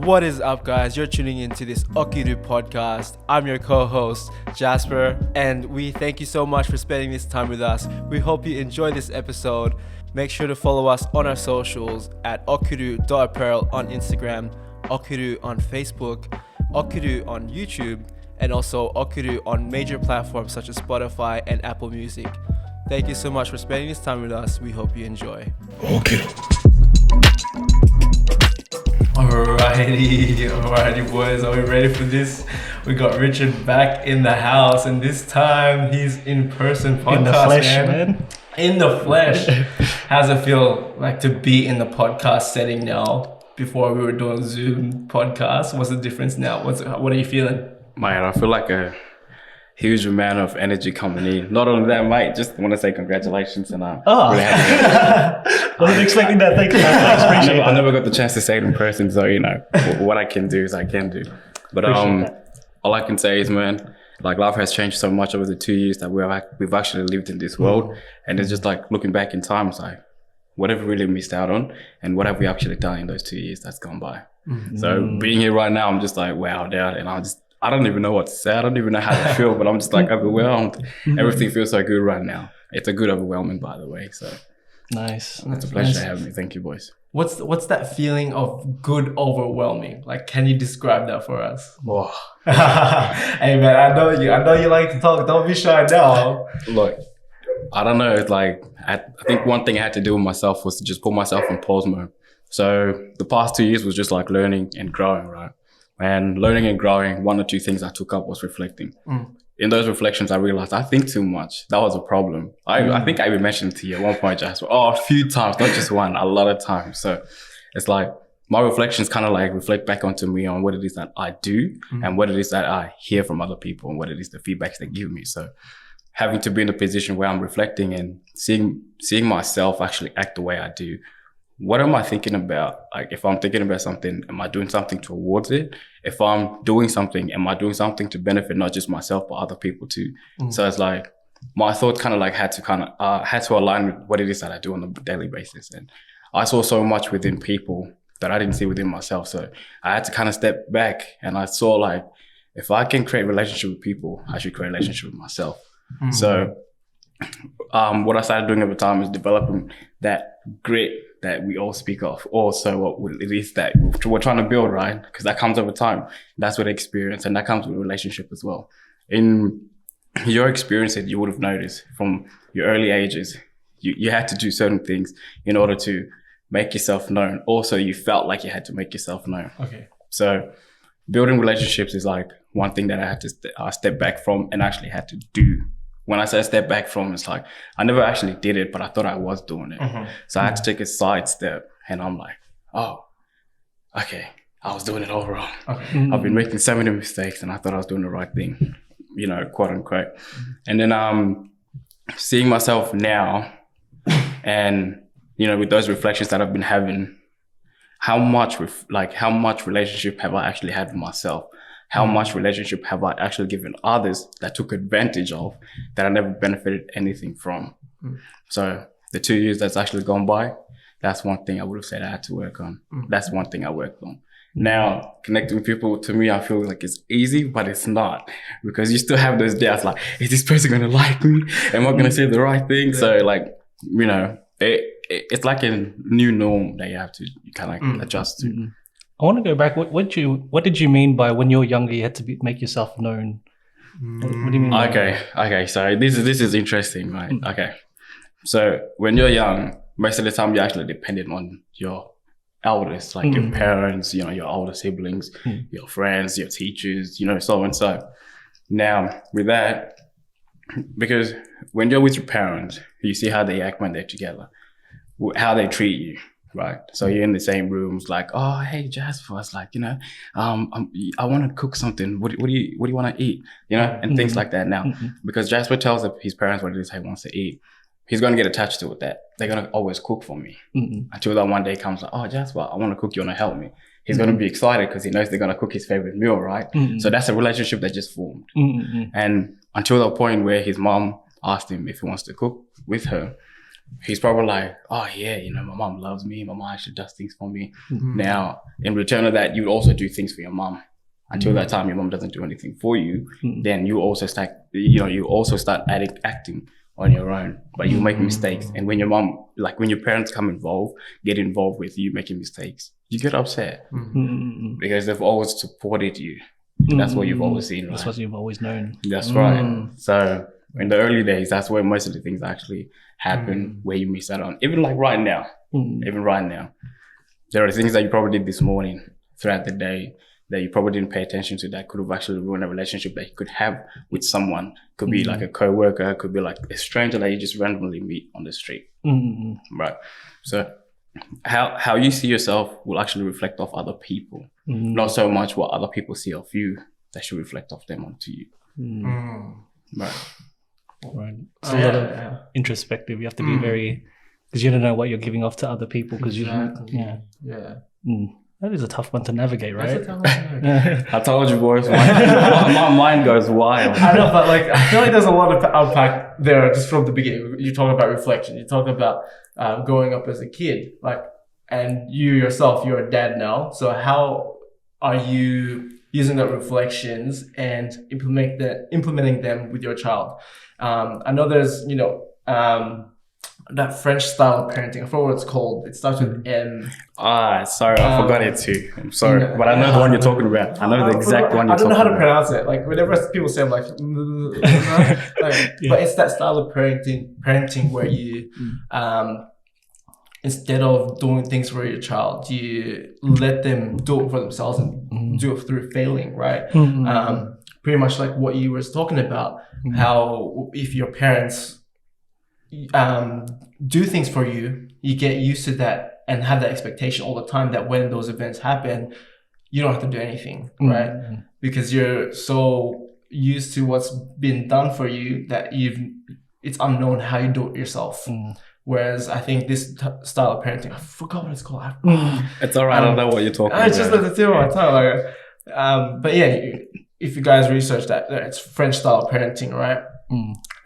What is up, guys? You're tuning into this Okiru podcast. I'm your co-host, Jasper, and we thank you so much for spending this time with us. We hope you enjoy this episode. Make sure to follow us on our socials at okiru.apparel on Instagram, Okiru on Facebook, Okiru on YouTube, and also Okiru on major platforms such as Spotify and Apple Music. Thank you so much for spending this time with us. We hope you enjoy. Okiru. Alrighty, boys. Are we ready for this? We got Richard back in the house, and this time he's in person podcast, in the flesh, man. In the flesh. How's it feel like to be in the podcast setting now? Before we were doing Zoom podcast, what's the difference now? What are you feeling? Man, I feel like a huge amount of energy coming in. Not only that, mate, just want to say congratulations and really happy. Wasn't expecting that. Thanks. I never got the chance to say it in person, so what I can do is I can do. But all I can say is, man, like life has changed so much over the 2 years that we've actually lived in this world, and it's just like looking back in time, it's like what have we really missed out on, and what have we actually done in those 2 years that's gone by. So being here right now, I'm just like wowed out, and I don't even know what to say. I don't even know how to feel, but I'm just like overwhelmed. Everything feels so good right now. It's a good overwhelming, by the way. So nice. It's a pleasure to have me. Thank you, boys. What's that feeling of good overwhelming? Like, can you describe that for us? Whoa. Hey man, I know you like to talk. Don't be shy now. Look, I don't know. It's like I think one thing I had to do with myself was to just put myself in pause mode. So the past 2 years was just like learning and growing, right? And learning and growing, one or two things I took up was reflecting. In those reflections, I realized I think too much. That was a problem. I think I even mentioned to you at one point, Jasper. A few times, not just one, a lot of times. So it's like my reflections kind of like reflect back onto me on what it is that I do and what it is that I hear from other people and what it is the feedbacks they give me. So having to be in a position where I'm reflecting and seeing myself actually act the way I do. What am I thinking about? Like, if I'm thinking about something, am I doing something towards it? If I'm doing something, am I doing something to benefit not just myself, but other people too? So it's like, my thoughts kind of like had to align with what it is that I do on a daily basis. And I saw so much within people that I didn't see within myself. So I had to kind of step back, and I saw like, if I can create a relationship with people, I should create a relationship with myself. So what I started doing over time is developing that grit that we all speak of. Also, what it is that we're trying to build, right? Because that comes over time. That's with experience, and that comes with relationship as well. In your experience that you would have noticed from your early ages, you had to do certain things in order to make yourself known. Also, you felt like you had to make yourself known. Okay. So building relationships is like one thing that I had to step back from and actually had to do. When I say step back from, it's like, I never actually did it, but I thought I was doing it. So I had to take a side step, and I'm like, oh, okay, I was doing it all wrong. I've been making so many mistakes, and I thought I was doing the right thing, quote unquote. And then seeing myself now and, with those reflections that I've been having, how much relationship have I actually had with myself? How much relationship have I actually given others that took advantage of, that I never benefited anything from? So the 2 years that's actually gone by, that's one thing I would have said I had to work on. That's one thing I worked on. Now, connecting with people, to me, I feel like it's easy, but it's not, because you still have those doubts like, is this person going to like me? Am I going to say the right thing? So like, it's like a new norm that you have to kind of adjust to. I want to go back. What did you mean by when you were younger you had to make yourself known? What do you mean? Okay. So this is interesting, right? Okay. So when you're young, most of the time you're actually dependent on your elders, like your parents, your older siblings, your friends, your teachers, so and so. Now with that, because when you're with your parents, you see how they act when they're together, how they treat you. Right. So you're in the same rooms, like, oh, hey, Jasper, it's like, I want to cook something. What do you want to eat? And things like that. Now, because Jasper tells his parents what it is he wants to eat, he's going to get attached to it, that they're going to always cook for me. Until that one day comes like, oh, Jasper, I want to cook. You want to help me? He's going to be excited because he knows they're going to cook his favorite meal, right? So that's a relationship that just formed. And until the point where his mom asked him if he wants to cook with her, he's probably like, oh yeah, my mom loves me. My mom actually does things for me. Now, in return of that, you also do things for your mom. Until that time, your mom doesn't do anything for you. Then you also start, acting on your own, but you make mistakes. And when your mom, when your parents get involved with you making mistakes, you get upset because they've always supported you. That's what you've always seen, right? That's what you've always known. That's right. So in the early days, that's where most of the things actually happen, where you miss out on. Even right now, there are things that you probably did this morning throughout the day that you probably didn't pay attention to that could have actually ruined a relationship that you could have with someone. Could be like a coworker, could be like a stranger that you just randomly meet on the street. Right. So how you see yourself will actually reflect off other people. Not so much what other people see of you that should reflect off them onto you. Right. It's a lot of introspective. You have to be very, because you don't know what you're giving off to other people. Because that is a tough one to navigate, right? That's a tough one to navigate. I told you, boys, my mind goes wild. I know, but I feel like there's a lot of unpack there just from the beginning. You talk about reflection. You talk about growing up as a kid, and you yourself, you're a dad now. So how are you using the reflections and implementing them with your child? I know there's, that French style of parenting. I forgot what it's called. It starts with M. Sorry, I forgot it too. I'm sorry, but I know the one you're talking about. I know the exact one you're talking about. I don't know how to pronounce it. Whenever people say, I'm like, but it's that style of parenting where you, instead of doing things for your child, you let them do it for themselves and do it through failing, right? Pretty much like what you were talking about, how if your parents do things for you, you get used to that and have that expectation all the time that when those events happen, you don't have to do anything, right? Because you're so used to what's been done for you that it's unknown how you do it yourself. Whereas I think this style of parenting, I forgot what it's called. It's all right. I don't know what you're talking about. It's just at the tip of my tongue. But yeah, if you guys research that, it's French style parenting, right?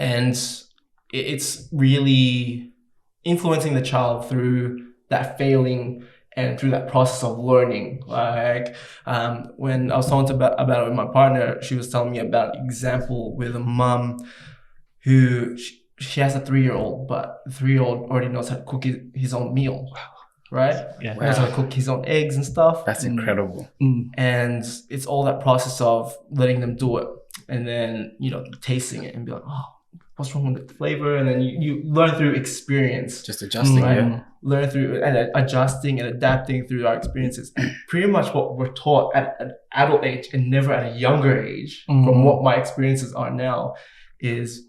And it's really influencing the child through that failing and through that process of learning. When I was talking about it with my partner, she was telling me about an example with a mom who she has a 3-year-old, but the 3-year-old already knows how to cook his own meal, right? Yeah. He knows how to cook his own eggs and stuff. That's incredible. And it's all that process of letting them do it and then, tasting it and be like, oh, what's wrong with the flavor? And then you learn through experience. Just adjusting, right? Learn through and adjusting and adapting through our experiences. And pretty much what we're taught at an adult age and never at a younger age, from what my experiences are now, is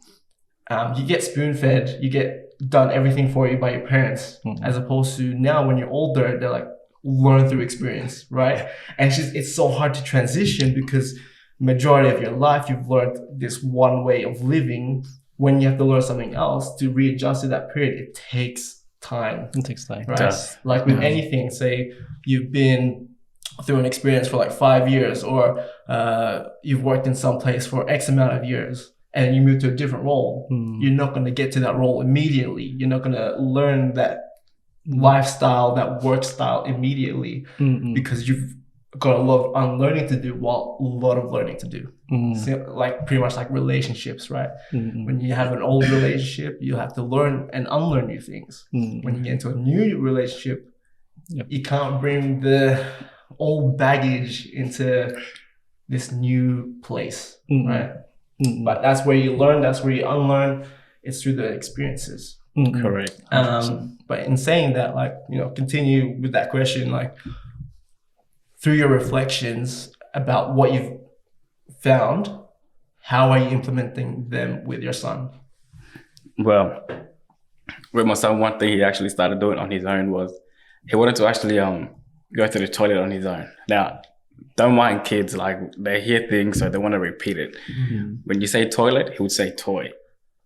you get spoon-fed, you get done everything for you by your parents, as opposed to now when you're older, they're like, learn through experience, right? And it's so hard to transition because majority of your life, you've learned this one way of living. When you have to learn something else to readjust to that period, it takes time. It takes time. Right? Like with anything, say you've been through an experience for 5 years, or you've worked in some place for X amount of years and you move to a different role. You're not going to get to that role immediately. You're not going to learn that lifestyle, that work style immediately because you've got a lot of unlearning to do while a lot of learning to do. So, pretty much like relationships, right? When you have an old relationship, you have to learn and unlearn new things. When you get into a new relationship, you can't bring the old baggage into this new place, right? But that's where you learn, that's where you unlearn. It's through the experiences. Correct. But in saying that, continue with that question, through your reflections about what you've found, how are you implementing them with your son? Well, with my son, one thing he actually started doing on his own was he wanted to actually go to the toilet on his own. Now, don't mind kids, they hear things, so they want to repeat it. When you say toilet, he would say toy.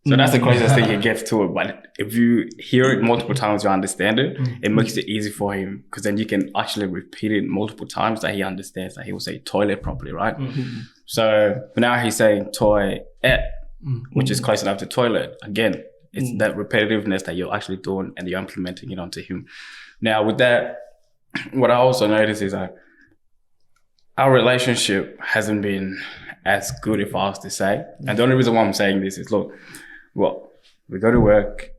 So that's the closest thing he gets to it. But if you hear it multiple times, you understand it, it makes it easy for him, because then you can actually repeat it multiple times that he understands, that he will say toilet properly, right? So now he's saying toy, which is close enough to toilet. Again, It's that repetitiveness that you're actually doing and you're implementing it onto him. Now with that, what I also notice is that our relationship hasn't been as good, if I was to say. And the only reason why I'm saying this is, look, well, we go to work,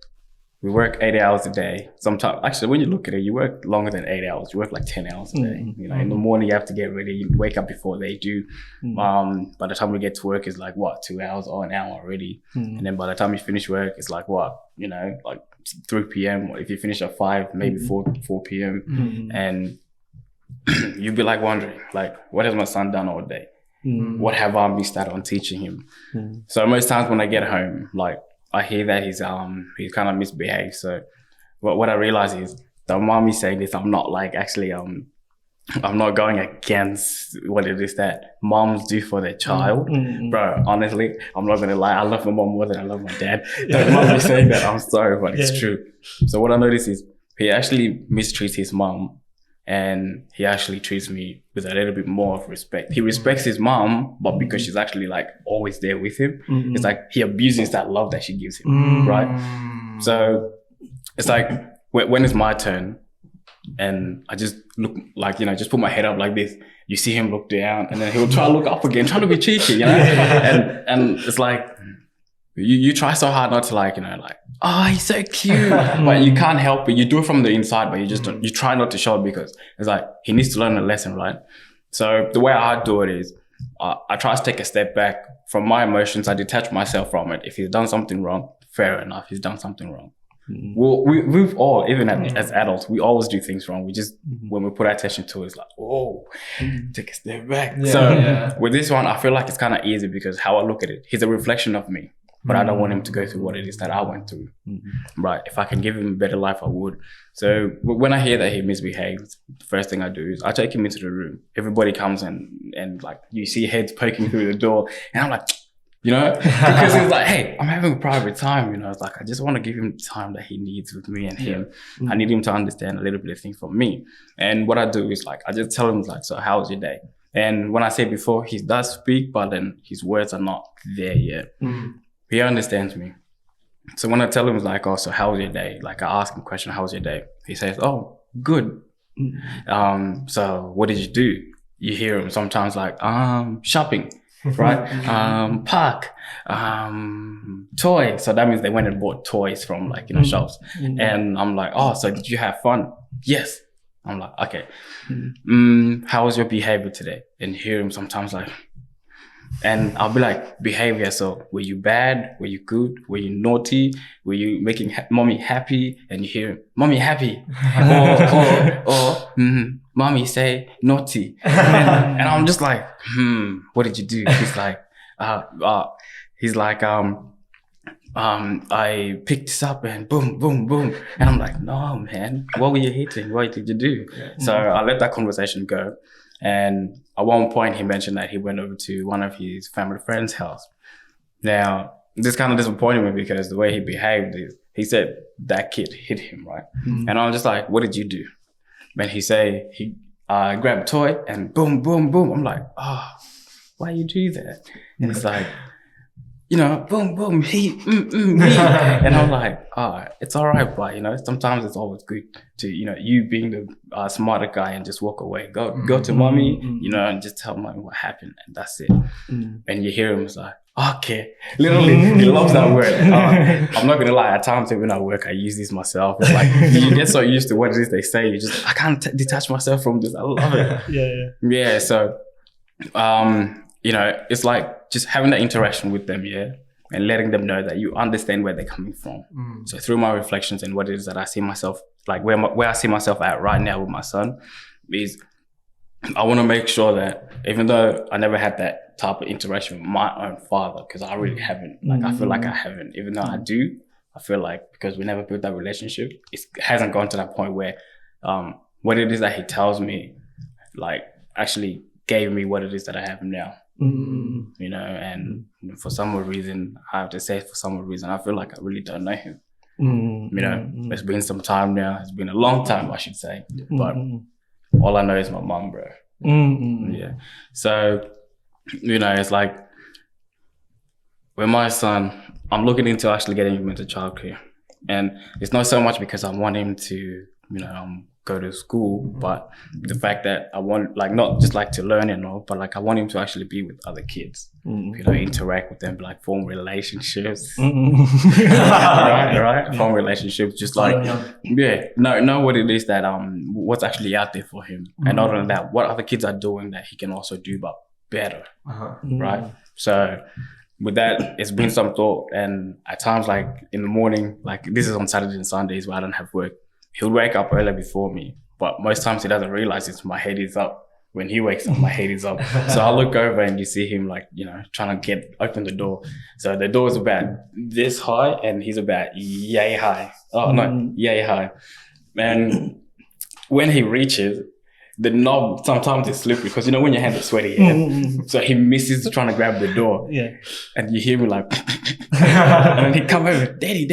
we work 8 hours a day. Sometimes, actually, when you look at it, you work longer than 8 hours. You work like 10 hours a day. You know, in the morning you have to get ready. You wake up before they do. By the time we get to work, it's like what, 2 hours or an hour already. And then by the time you finish work, it's like what, you know, like 3 p.m. Or if you finish at 5, maybe 4 p.m. And you'd be like wondering, like, what has my son done all day? What have I missed out on teaching him? So most times when I get home, like, I hear that he's kind of misbehaved. So what I realize is the mommy saying this, I'm not like actually I'm not going against what it is that moms do for their child. Bro, honestly, I'm not gonna lie, I love my mom more than I love my dad. Don't mind me saying that, I'm sorry, but it's true. So what I notice is he actually mistreats his mom, and he actually treats me with a little bit more of respect. He respects his mom, but because she's actually like always there with him, it's like he abuses that love that she gives him, right? So it's like when it's my turn and I just look like, you know, just put my head up like this, you see him look down and then he'll try to look up again, trying to be cheeky, you know? And it's like, you try so hard not to like, you know, like, oh, he's so cute, but you can't help it. You do it from the inside, but you just don't, you try not to show it because it's like, he needs to learn a lesson, right? So the way I do it is I try to take a step back from my emotions. I detach myself from it. If he's done something wrong, fair enough, he's done something wrong. Well, we've all, even as adults, we always do things wrong. We just, when we put our attention to it, it's like, oh, take a step back. With this one, I feel like it's kind of easy because how I look at it, he's a reflection of me. But I don't want him to go through what it is that I went through, right? If I can give him a better life, I would. So when I hear that he misbehaves, the first thing I do is I take him into the room. Everybody comes and like, you see heads poking through the door. And I'm like, you know, because it's like, hey, I'm having a private time, you know. It's like, I just want to give him the time that he needs with me and him. I need him to understand a little bit of things from me. And what I do is like, I just tell him like, so how was your day? And when I say before, he does speak, but then his words are not there yet. He understands me. So when I tell him like, oh, so how was your day? Like I ask him a question, how was your day? He says, oh, good. So what did you do? You hear him sometimes like, shopping, right? Park, toy. So that means they went and bought toys from like, you know, shops. And I'm like, oh, so did you have fun? Yes. I'm like, okay. How was your behavior today? And hear him sometimes like, and I'll be like, behavior. So were you bad? Were you good? Were you naughty? Were you making mommy happy? And you hear, mommy happy. or mommy say naughty. And I'm just like, what did you do? He's like, I picked this up and boom, boom, boom. And I'm like, no, man, what were you hitting? What did you do? So I let that conversation go. And at one point he mentioned that he went over to one of his family friends' house. Now, this kind of disappointed me because the way he behaved is, he said that kid hit him, right? And I was just like, what did you do? And he say, he grabbed a toy and boom, boom, boom. I'm like, oh, why you do that? And it's like, you know, boom, boom, me. And I'm like, oh, it's all right, but, you know, sometimes it's always good to, you know, you being the smarter guy and just walk away. Go to mommy, you know, and just tell mommy what happened, and that's it. And you hear him, it's like, okay. Literally, he loves that word. I'm not going to lie, at times when I work, I use this myself. It's like, you get so used to what it is they say, you just, I can't detach myself from this. I love it. Yeah, so, you know, it's like just having that interaction with them, and letting them know that you understand where they're coming from. So through my reflections and what it is that I see myself, like where I see myself at right now with my son, is I want to make sure that even though I never had that type of interaction with my own father, because I really haven't, like I feel like I haven't, even though I do, I feel like because we never built that relationship, it hasn't gone to that point where what it is that he tells me, like actually gave me what it is that I have now. You know, and for some reason, I have to say for some reason, I feel like I really don't know him. You know, it's been some time now. It's been a long time, I should say. But all I know is my mom, bro. Yeah. So, you know, it's like, with my son, I'm looking into actually getting him into childcare. And it's not so much because I want him to, go to school, but the fact that I want, like, not just like to learn and all, but like I want him to actually be with other kids, interact with them, like form relationships, right? Form relationships, just like, know what it is that, what's actually out there for him. And not only that, what other kids are doing that he can also do, but better, right? So with that, it's been some thought. And at times, like in the morning, like this is on Saturdays and Sundays where I don't have work, he'll wake up earlier before me, but most times he doesn't realize it's my head is up. When he wakes up, my head is up. So I look over and you see him like, trying to open the door. So the door is about this high and he's about yay high. Oh, no, yay high. And when he reaches, the knob sometimes is slippery because when your hands are sweaty, so he misses trying to grab the door. Yeah. And you hear me like, and then he come over, daddy,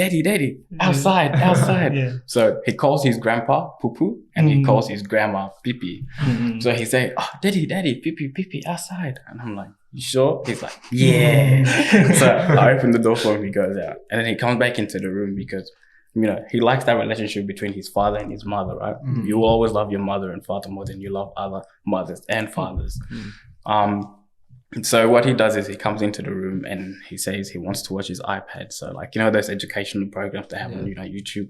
outside. Yeah. So he calls his grandpa poo poo, and he calls his grandma pee pee. So he say, oh, daddy, pee pee outside. And I'm like, you sure? He's like, yeah. So I open the door for him, he goes out, and then he comes back into the room because he likes that relationship between his father and his mother, right? You will always love your mother and father more than you love other mothers and fathers. So what he does is he comes into the room and he says he wants to watch his iPad. So like, those educational programs they have on YouTube.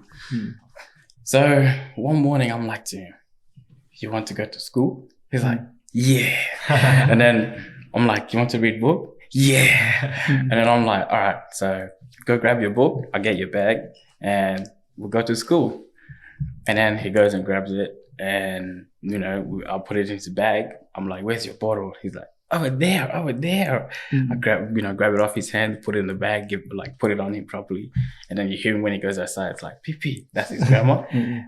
So one morning I'm like to him, you want to go to school? He's like, yeah. And then I'm like, you want to read book? Yeah. And then I'm like, all right, so go grab your book. I'll get your bag. And we'll go to school. And then he goes and grabs it and, I'll put it in his bag. I'm like, where's your bottle? He's like, over there. I grab it off his hand, put it in the bag, put it on him properly. And then you hear him when he goes outside, it's like, pee, that's his grandma.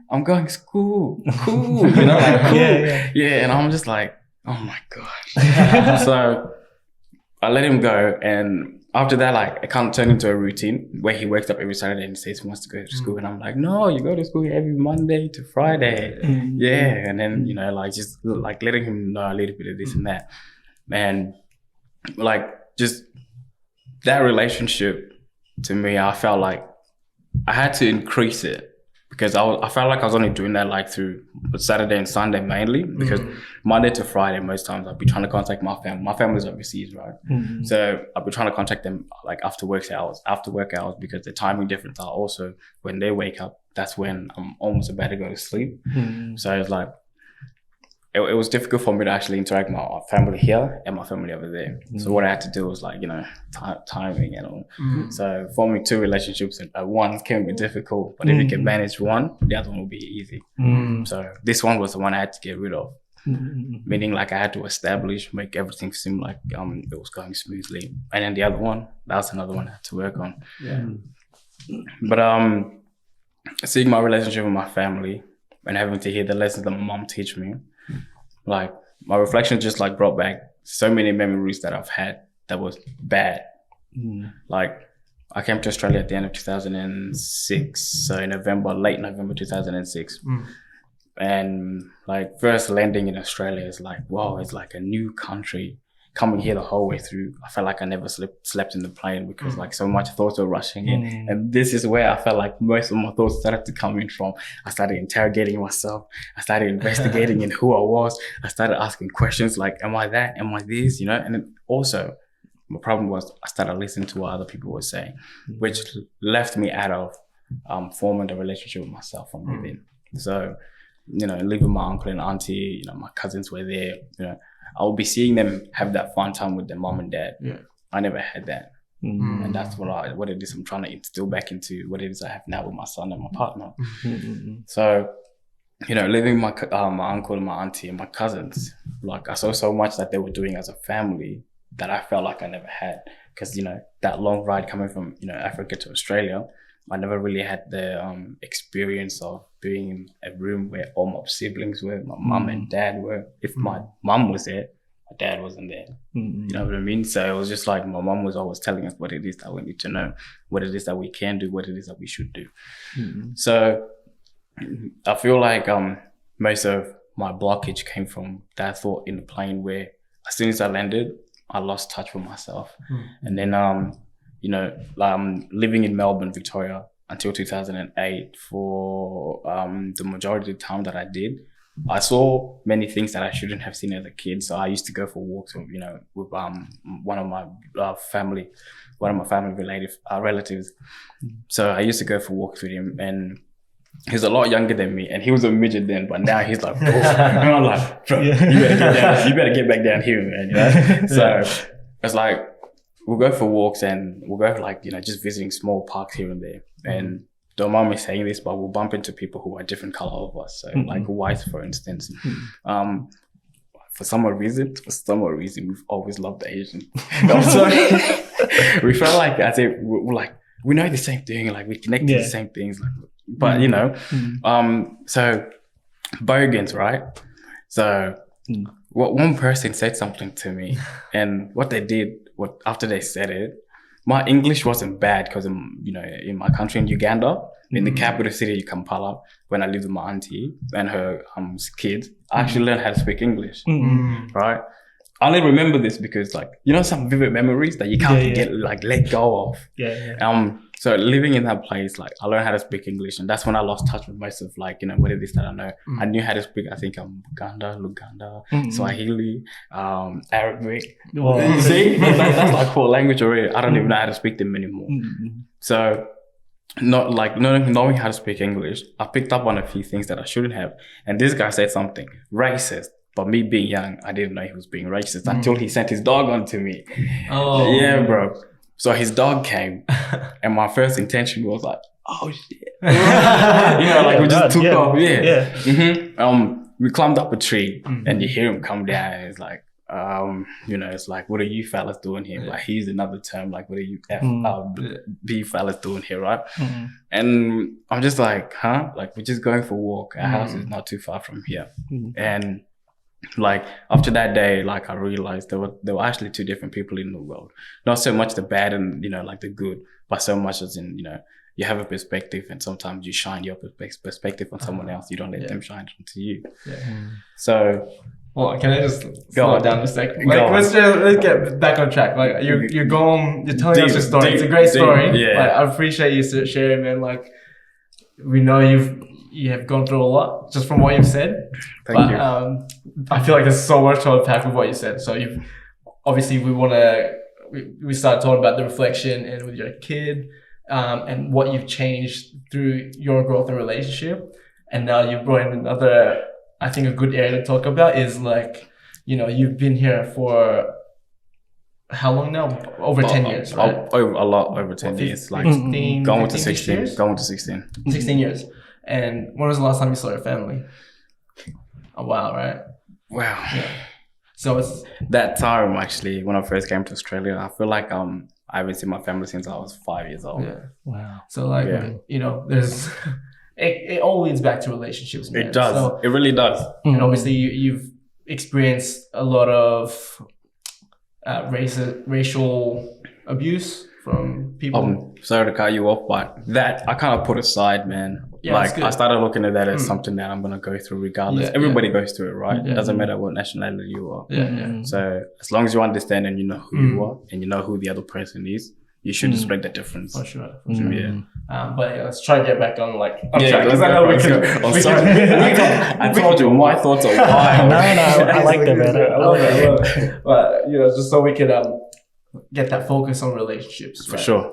I'm going to school. Cool. Cool. Yeah. And I'm just like, oh my gosh. So I let him go, and after that, like, it kind of turned into a routine where he wakes up every Saturday and says he wants to go to school. And I'm like, no, you go to school every Monday to Friday. Yeah. And then, just like letting him know a little bit of this and that. And like, just that relationship to me, I felt like I had to increase it because I felt like I was only doing that like through Saturday and Sunday mainly because Monday to Friday, most times I'll be trying to contact my family. My family's overseas, right? So I'll be trying to contact them like after work hours because the timing difference are also when they wake up, that's when I'm almost about to go to sleep. So it's like, it was difficult for me to actually interact with my family here and my family over there. So what I had to do was like, timing and all. So forming two relationships at once can be difficult, but if you can manage one, the other one will be easy. So this one was the one I had to get rid of. Meaning like I had to make everything seem like it was going smoothly. And then the other one, that was another one I had to work on. Yeah. But seeing my relationship with my family and having to hear the lessons that my mom teach me, like my reflection just like brought back so many memories that I've had that was bad. Like I came to Australia at the end of 2006, so late November 2006. And like first landing in Australia is like, wow, it's like a new country. Coming here the whole way through, I felt like I never slept in the plane because like so much thoughts were rushing in. And this is where I felt like most of my thoughts started to come in from. I started interrogating myself. I started investigating in who I was. I started asking questions like, am I that? Am I this? And then also my problem was I started listening to what other people were saying, which left me out of forming a relationship with myself from within. So, living with my uncle and auntie, my cousins were there, I will be seeing them have that fun time with their mom and dad. Yeah. I never had that. And that's what it is I'm trying to instill back into what it is I have now with my son and my partner. So, living with my uncle and my auntie and my cousins, like I saw so much that they were doing as a family that I felt like I never had. Because, that long ride coming from, Africa to Australia, I never really had the experience of being in a room where all my siblings were, my mum and dad were. If my mum was there, my dad wasn't there. You know what I mean? So it was just like my mum was always telling us what it is that we need to know, what it is that we can do, what it is that we should do. So I feel like most of my blockage came from that thought in the plane where as soon as I landed, I lost touch with myself. And then living in Melbourne, Victoria until 2008 for the majority of the time that I did, I saw many things that I shouldn't have seen as a kid. So I used to go for walks, with one of my family relatives. So I used to go for walks with him, and he's a lot younger than me, and he was a midget then, but now he's like, and I'm like, bro, you better get back down here, man. So it's like we'll go for walks, and we'll go just visiting small parks here and there. And don't mind me saying this, but we'll bump into people who are different color of us. So like whites, for instance. For some reason, we've always loved the Asian. Also, we felt like as if we know the same thing, like we connect to the same things, but so bogans, right? So what one person said something to me, and what they did, after they said it, my English wasn't bad because in my country in Uganda, in the capital city Kampala, when I lived with my auntie and her kids, I actually learned how to speak English, right? I only remember this because some vivid memories that you can't let go of. So living in that place, I learned how to speak English, and that's when I lost touch with most of what it is that I know. I knew how to speak, I think, Luganda, Swahili, Arabic. You see, that's like 4 language already. I don't even know how to speak them anymore. So, not knowing how to speak English, I picked up on a few things that I shouldn't have. And this guy said something racist. But me being young, I didn't know he was being racist until he sent his dog onto me. Oh. Yeah, bro. So his dog came, and my first intention was like, oh shit. We just took off. We climbed up a tree, and you hear him come down, and it's like, it's like, what are you fellas doing here? Like, he's another term, like, what are you B fellas doing here, right? And I'm just like, huh? Like, we're just going for a walk. Our house is not too far from here. And after that day, I realized there were actually 2 different people in the world. Not so much the bad and, the good, but so much as in, you have a perspective, and sometimes you shine your perspective on someone else. You don't let them shine onto you. So... Well, can I just slow down a second? Let's get back on track. You're telling us your story. It's a great story. I appreciate you sharing, man. We know you have gone through a lot just from what you've said. Thank you. I feel like there's so much to unpack with what you said. So we started talking about the reflection and with your kid, and what you've changed through your growth and relationship. And now you've brought in another, I think a good area to talk about is you've been here for how long now? Over 10 years, right? Over 10 years. 16, going to 16. Years? Going to 16. 16 years. And when was the last time you saw your family? A while, right? Wow. Yeah. So it's that time, actually, when I first came to Australia, I feel like I haven't seen my family since I was 5 years old. Yeah. Wow. So there's it all leads back to relationships, man. It does. So, it really does. And obviously you've experienced a lot of racial abuse from people. Sorry to cut you off, but that I kind of put aside, man. Yeah, I started looking at that as something that I'm gonna go through regardless. Everybody goes through it, right? It doesn't matter what nationality you are. So as long as you understand and you know who you are and you know who the other person is, you should respect the difference. For sure. Yeah. But let's try to get back on track. I told you my thoughts are wild. No, I like that better. I love it. But just so we can get that focus on relationships. For sure.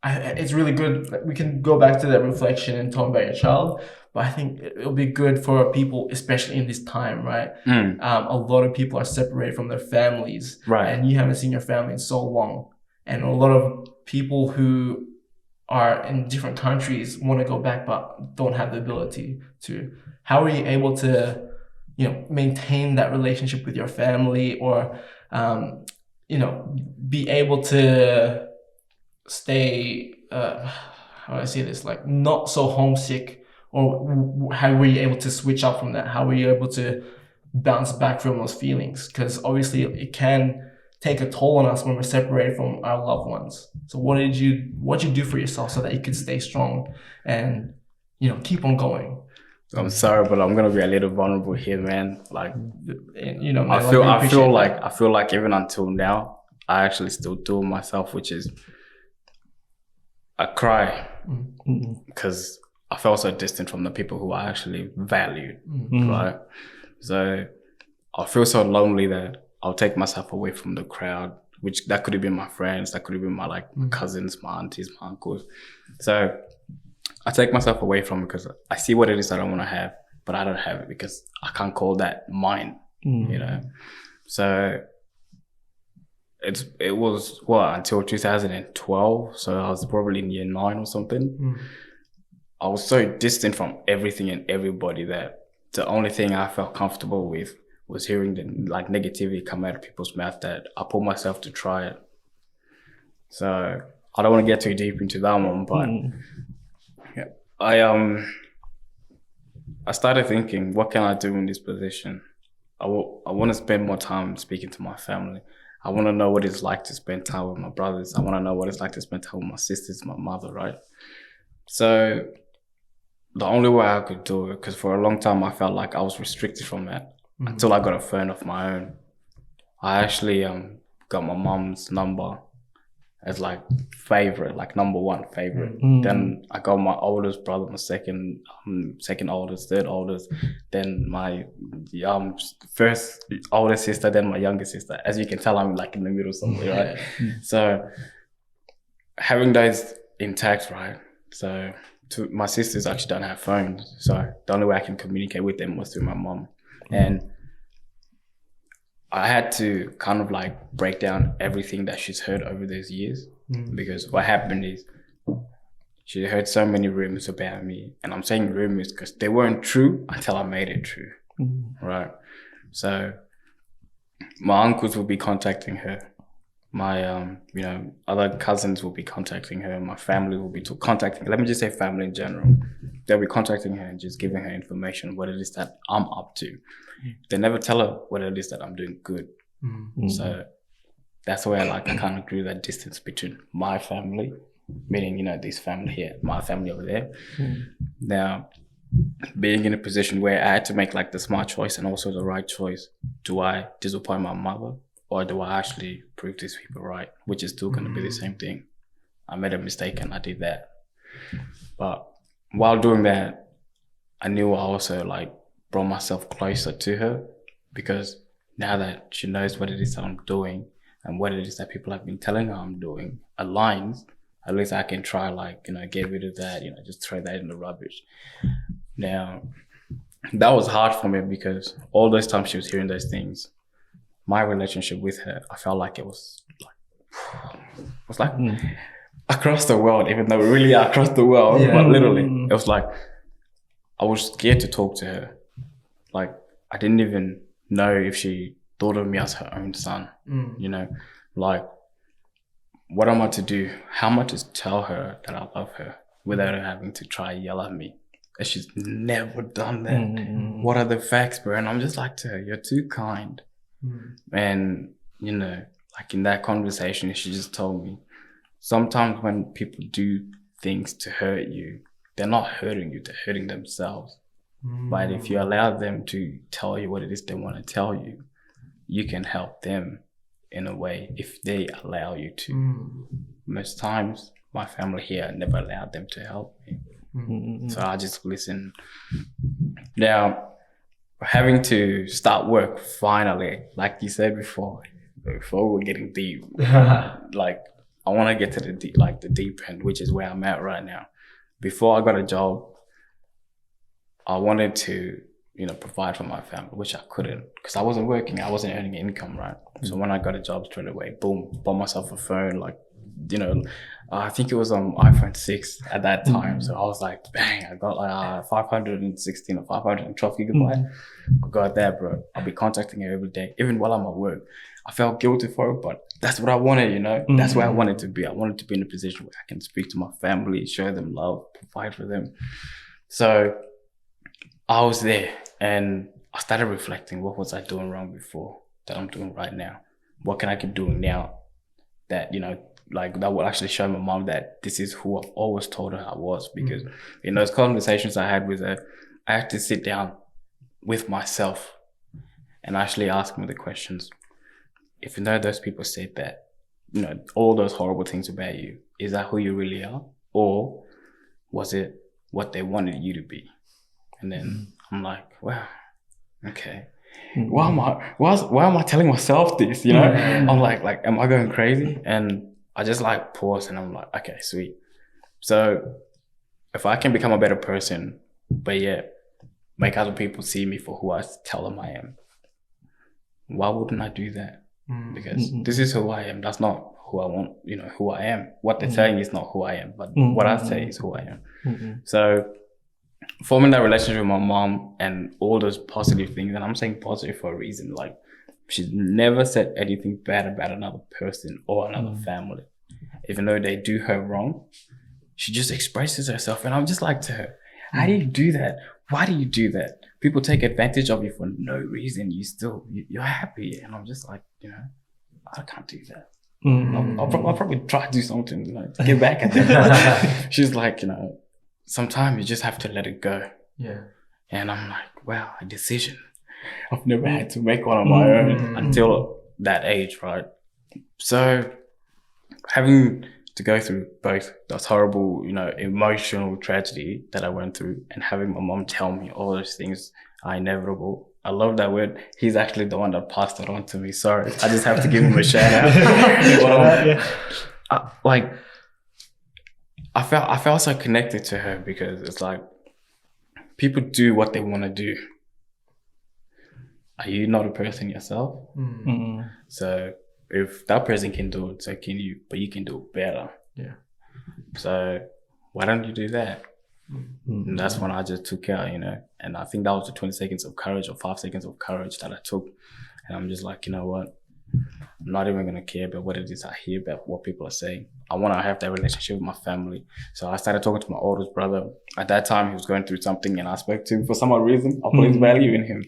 It's really good. We can go back to that reflection and talk about your child, but I think it'll be good for people, especially in this time, right? A lot of people are separated from their families, right? And you haven't seen your family in so long, and a lot of people who are in different countries want to go back but don't have the ability to. How are you able to, maintain that relationship with your family, or be able to stay, how do I say this, not so homesick, or how were you able to switch up from that? How were you able to bounce back from those feelings? Because obviously it can take a toll on us when we're separated from our loved ones. So what'd you do for yourself so that you could stay strong and, keep on going? I'm sorry, but I'm gonna be a little vulnerable here, man. Man, I feel like even until now, I actually still do myself, which is I cry because I felt so distant from the people who I actually valued, right? So I feel so lonely that I'll take myself away from the crowd, which that could have been my friends, that could have been my my cousins, my aunties, my uncles. So I take myself away from it because I see what it is that I want to have, but I don't have it because I can't call that mine, you know? So it was until 2012. So I was probably in year 9 or something. I was so distant from everything and everybody that the only thing I felt comfortable with was hearing the negativity come out of people's mouth, that I put myself to try it. So I don't want to get too deep into that one, but I started thinking, what can I do in this position? I want to spend more time speaking to my family. I want to know what it's like to spend time with my brothers. I want to know what it's like to spend time with my sisters, my mother, right? So the only way I could do it, because for a long time I felt like I was restricted from that until I got a phone of my own. I actually got my mom's number as favorite, number 1 favorite. Then I got my oldest brother, my second oldest, third oldest, then my first oldest sister, then my youngest sister. As you can tell, I'm in the middle somewhere, right? So having those intact, right? So my sisters actually don't have phones, so the only way I can communicate with them was through my mom. And I had to kind of break down everything that she's heard over those years, because what happened is she heard so many rumors about me, and I'm saying rumors because they weren't true until I made it true, right? So my uncles will be contacting her, my other cousins will be contacting her, my family will be contacting her. Let me just say family in general. They'll be contacting her and just giving her information, what it is that I'm up to. They never tell her what it is that I'm doing good. So that's where I kind of grew that distance between my family, meaning this family here, my family over there. Now, being in a position where I had to make the smart choice and also the right choice. Do I disappoint my mother, or do I actually prove these people right? Which is still going to be the same thing. I made a mistake and I did that. But while doing that, I knew I also brought myself closer to her, because now that she knows what it is that I'm doing and what it is that people have been telling her I'm doing aligns, at least I can try get rid of that, just throw that in the rubbish. Now, that was hard for me because all those times she was hearing those things, my relationship with her, I felt like it was across the world, even though we really are across the world, but literally, it was I was scared to talk to her. I didn't even know if she thought of me as her own son, what am I to do? How am I to tell her that I love her without her having to try yell at me? And she's never done that. What are the facts, bro? And I'm just to her, you're too kind. And, in that conversation, she just told me, sometimes when people do things to hurt you, they're not hurting you, they're hurting themselves. But if you allow them to tell you what it is they want to tell you, you can help them in a way if they allow you to. Most times, my family here never allowed them to help me. So I just listen. Now, having to start work finally, like you said before we're getting deep, I want to get to the deep end, which is where I'm at right now. Before I got a job, I wanted to, provide for my family, which I couldn't because I wasn't working. I wasn't earning income, right? So when I got a job straight away, boom, bought myself a phone, I think it was on iPhone 6 at that time. So I was bang, I got 516 or 512 gigabyte. I got that, bro. I'll be contacting her every day, even while I'm at work. I felt guilty for it, but that's what I wanted, That's where I wanted to be. I wanted to be in a position where I can speak to my family, show them love, provide for them. So I was there and I started reflecting, what was I doing wrong before that I'm doing right now? What can I keep doing now that, that will actually show my mom that this is who I've always told her I was? Because in those conversations I had with her, I had to sit down with myself and actually ask me the questions. If those people said that, all those horrible things about you, is that who you really are? Or was it what they wanted you to be? And then I'm like, wow, okay. Why am I telling myself this? I'm like, am I going crazy? And I just like pause and I'm like, okay, sweet. So if I can become a better person, but yet make other people see me for who I tell them I am, why wouldn't I do that? Because this is who I am. That's not who I want, who I am. What they're saying is not who I am, but what I say is who I am. So forming that relationship with my mom and all those positive things, and I'm saying positive for a reason, like she's never said anything bad about another person or another family. Even though they do her wrong, she just expresses herself. And I'm just like to her, how do you do that? Why do you do that? People take advantage of you for no reason. You're happy. And I'm just like, I can't do that. I'll probably try to do something, to get back at them. She's like, sometimes you just have to let it go. Yeah. And I'm like, wow, a decision. I've never had to make one on my own until that age, right? So having to go through both that horrible, emotional tragedy that I went through and having my mom tell me all those things are inevitable. I love that word. He's actually the one that passed it on to me. Sorry. I just have to give him a shout out. I felt so connected to her because it's like people do what they want to do. Are you not a person yourself? So if that person can do it, so can you, but you can do it better. Yeah. So why don't you do that? And that's when I just took out, and I think that was the 20 seconds of courage or 5 seconds of courage that I took. And I'm just like, you know what? I'm not even going to care about what it is I hear about what people are saying. I want to have that relationship with my family. So I started talking to my oldest brother. At that time, he was going through something and I spoke to him for some odd reason. I put his value in him.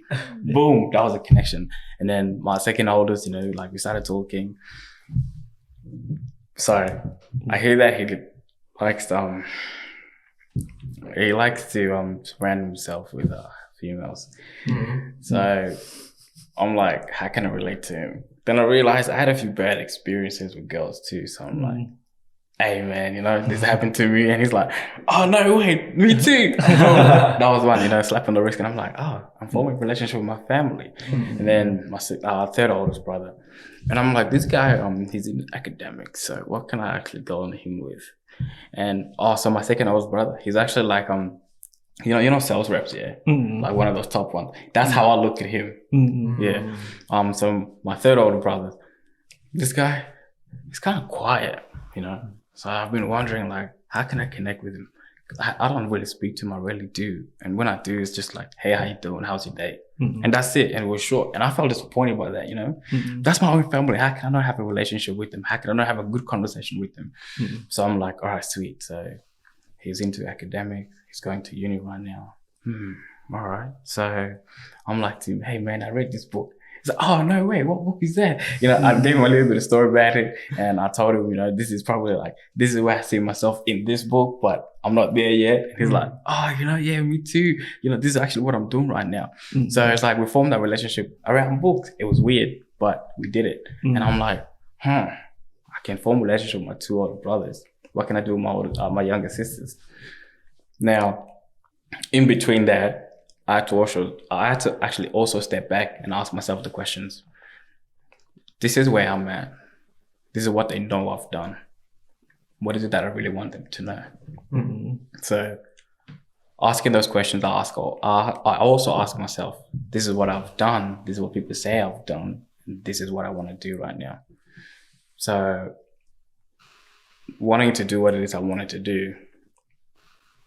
Boom, that was a connection. And then my second oldest, we started talking. Sorry, I hear that he likes to surround himself with females. So I'm like, how can I relate to him? Then I realized I had a few bad experiences with girls too. So I'm like, hey man, this happened to me. And he's like, oh no, wait, me too. That was one, slap on the wrist. And I'm like, oh, I'm forming a relationship with my family. And then my third oldest brother. And I'm like, this guy, he's in academics. So what can I actually go on him with? And also my second oldest brother, he's actually like, sales reps, yeah? Like one of those top ones. That's how I look at him. Yeah. So my third older brother, this guy, he's kind of quiet, So I've been wondering, like, how can I connect with him? I don't really speak to him, I really do. And when I do, it's just like, hey, how you doing? How's your day? And that's it. And it was short. And I felt disappointed by that, That's my own family. How can I not have a relationship with them? How can I not have a good conversation with them? So I'm like, all right, sweet. So he's into academics. He's going to uni right now. All right. So I'm like to him, hey man, I read this book. He's like, oh no way, what book is that? I gave him a little bit of story about it, and I told him, this is probably this is where I see myself in this book, but I'm not there yet. And he's like, oh, yeah, me too. This is actually what I'm doing right now. So it's like we formed that relationship around books. It was weird, but we did it. And I'm like, I can form a relationship with my two older brothers. What can I do with my younger sisters? Now, in between that, I had to actually also step back and ask myself the questions. This is where I'm at. This is what they know I've done. What is it that I really want them to know? So asking those questions, I also ask myself, this is what I've done. This is what people say I've done. This is what I want to do right now. So wanting to do what it is I wanted to do,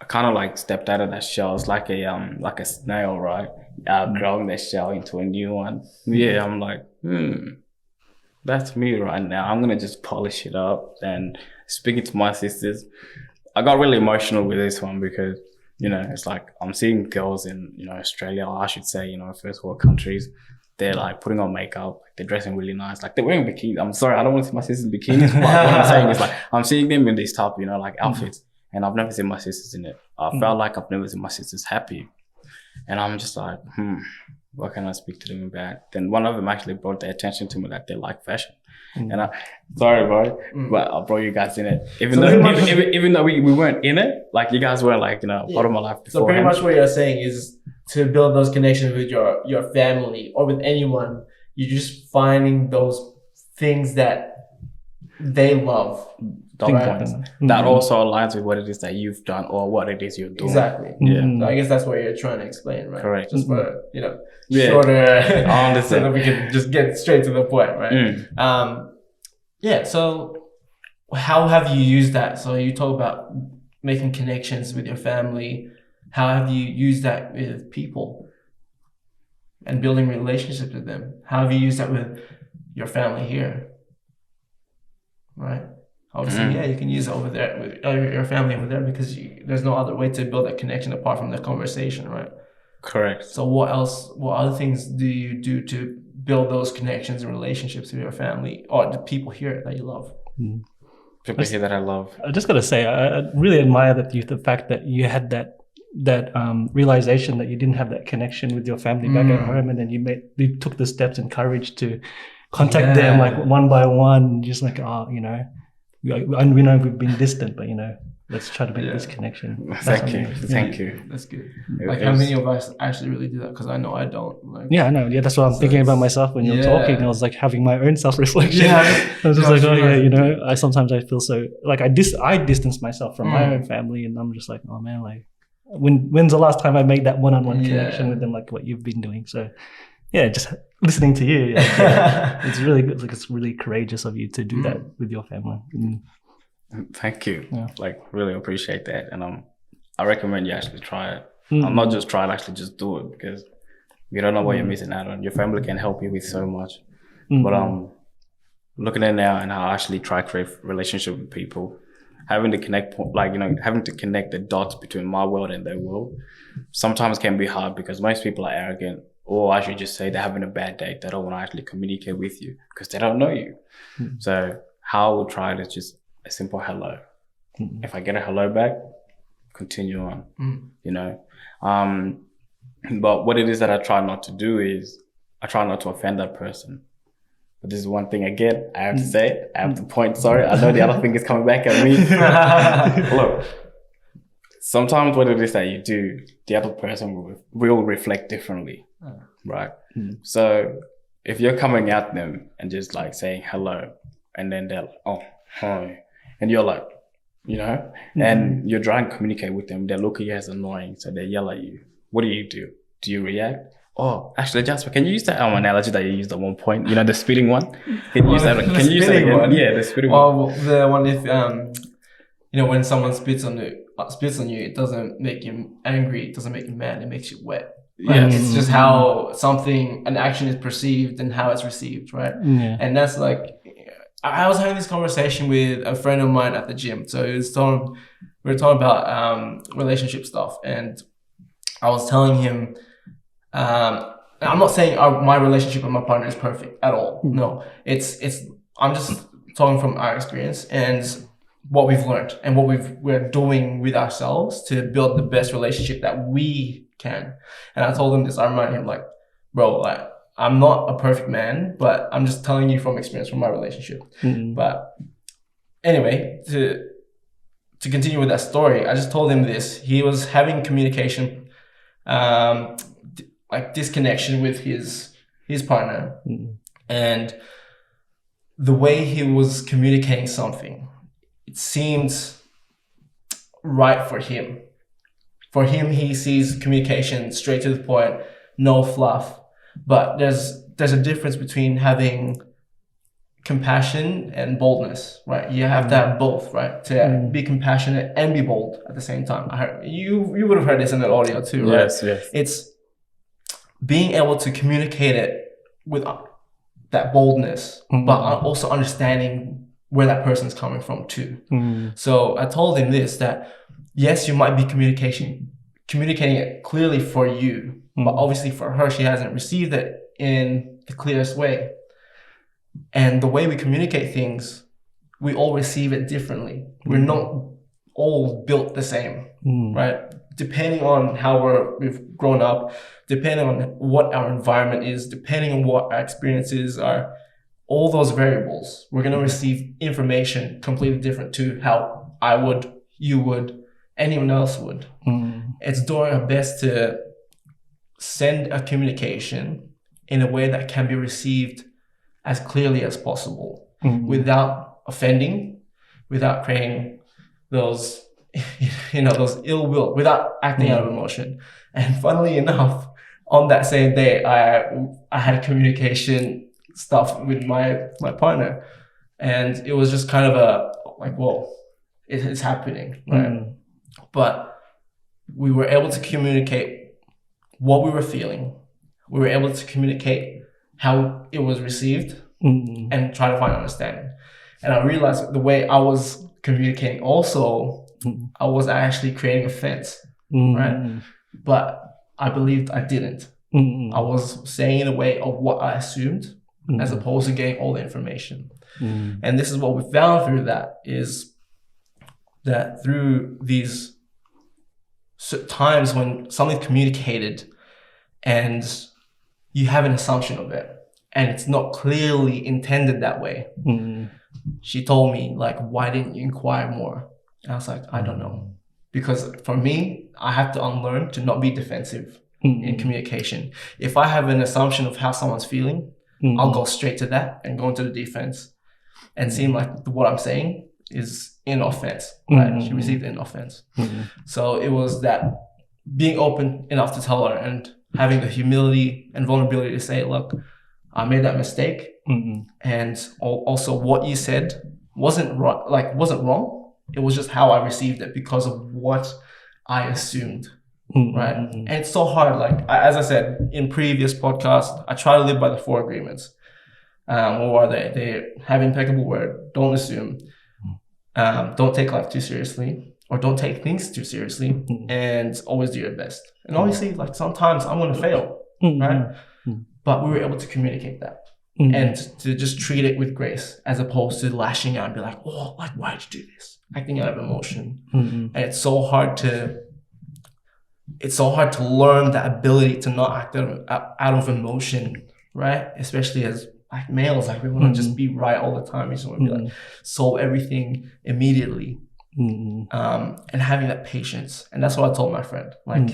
I kind of stepped out of that shell. It's like a snail, right? Growing that shell into a new one. Yeah, I'm like, that's me right now. I'm gonna just polish it up. And speaking to my sisters, I got really emotional with this one because it's like I'm seeing girls in Australia, or I should say first world countries. They're putting on makeup, they're dressing really nice, they're wearing bikinis. I'm sorry, I don't want to see my sisters in bikinis, but what I'm saying is I'm seeing them in these top outfits. And I've never seen my sisters in it. I felt like I've never seen my sisters happy. And I'm just like, what can I speak to them about? Then one of them actually brought their attention to me that they like fashion. And sorry, bro, but I'll throw you guys in it. Even though we weren't in it, like you guys were like, part of my life before. So pretty much what you're saying is to build those connections with your family or with anyone, you're just finding those things that they love. Points. That also aligns with what it is that you've done or what it is you're doing. Exactly. Yeah. So I guess that's what you're trying to explain, right? Correct. Just for shorter, so that we can just get straight to the point, right? So how have you used that? So you talk about making connections with your family. How have you used that with people and building relationships with them? How have you used that with your family here? Right? Obviously, you can use it over there with your family over there because there's no other way to build that connection apart from the conversation, right? Correct. So what other things do you do to build those connections and relationships with your family or the people here that you love? People here that I love. I just got to say, I really admire the fact that you had that realization that you didn't have that connection with your family back at home, and then you took the steps and courage to contact them like one by one, just like, we know we've been distant, but let's try to make this connection. Thank you. That's good. Like how many of us actually really do that? Because I know I don't. I know. Yeah, that's what I'm thinking about myself when you're talking. I was like having my own self-reflection. I was just like, I sometimes I feel so like I distance myself from my own family, and I'm just like, oh man, like when's the last time I made that one-on-one connection with them, like what you've been doing? So just listening to you, it's really good. Like it's really courageous of you to do that with your family. Thank you. Like really appreciate that, and I recommend you actually try it. I'm not just try it, actually just do it, because you don't know what you're missing out on. Your family can help you with so much, but looking at it now and how I actually try to create relationship with people, having to connect the dots between my world and their world, sometimes can be hard because most people are arrogant. Or I should just say they're having a bad day. They don't want to actually communicate with you because they don't know you. So how I would try it is just a simple hello. If I get a hello back, continue on, But what it is that I try not to do is I try not to offend that person. But this is one thing again, I have to say it. I have to point, sorry. I know the other thing is coming back at me. Look, sometimes what it is that you do, the other person will reflect differently. Right. So if you're coming at them and just like saying hello, and then they're like, oh, hi, and you're like, and you're trying to communicate with them, they look at you as annoying, so they yell at you. What do? Do you react? Oh, actually, Jasper, can you use that analogy that you used at one point? The spitting one? Can you use that? Can you use that again? One? Yeah, the spitting one. Well, the one if when someone spits on you, it doesn't make you angry, it doesn't make you mad, it makes you wet. Yeah, it's just how an action is perceived and how it's received, right? And that's like, I was having this conversation with a friend of mine at the gym. So we were talking about relationship stuff, and I was telling him, I'm not saying my relationship with my partner is perfect at all. No, I'm just talking from our experience and what we've learned and what we're doing with ourselves to build the best relationship that we can. And I told him this. I reminded him, like, bro, like, I'm not a perfect man, but I'm just telling you from experience from my relationship. But anyway, to continue with that story, I just told him this. He was having communication, like disconnection with his partner, and the way he was communicating something, it seemed right for him. For him, he sees communication straight to the point, no fluff. But there's a difference between having compassion and boldness, right? You have to have both, right? To be compassionate and be bold at the same time. You would have heard this in the audio too, right? Yes. It's being able to communicate it with that boldness, but also understanding where that person's coming from too. So I told him this, that yes, you might be communicating it clearly for you, but obviously for her, she hasn't received it in the clearest way. And the way we communicate things, we all receive it differently. We're not all built the same, right? Depending on how we've grown up, depending on what our environment is, depending on what our experiences are, all those variables, we're going to receive information completely different to how I would, you would, anyone else would. It's doing our best to send a communication in a way that can be received as clearly as possible without offending, without creating those, those ill will, without acting out of emotion. And funnily enough, on that same day, I had communication stuff with my partner, and it was just kind of a like, whoa, it's happening, right? But we were able to communicate what we were feeling. We were able to communicate how it was received and try to find understanding. And I realized the way I was communicating also, I was actually creating offense, right? But I believed I didn't. I was saying in a way of what I assumed, as opposed to getting all the information. And this is what we found through that, is that through these times when something's communicated and you have an assumption of it and it's not clearly intended that way, she told me, like, why didn't you inquire more? And I was like, I don't know. Because for me, I have to unlearn to not be defensive in communication. If I have an assumption of how someone's feeling, I'll go straight to that and go into the defense and seem like what I'm saying is in offense, right? She received it in offense. So it was that being open enough to tell her and having the humility and vulnerability to say, look, I made that mistake. And also what you said wasn't wrong. It was just how I received it because of what I assumed. Right. And it's so hard. Like, as I said in previous podcasts, I try to live by the 4 agreements. What are they? They have impeccable word. Don't assume. Don't take life too seriously, or don't take things too seriously, and always do your best. And obviously, like, sometimes I'm going to fail, right? But we were able to communicate that and to just treat it with grace, as opposed to lashing out and be like, oh, like, why'd you do this? Acting out of emotion. And it's so hard to learn that ability to not act out of emotion, right? Especially as like males, like, we want to just be right all the time. We just want to be like, solve everything immediately. And having that patience. And that's what I told my friend. Like,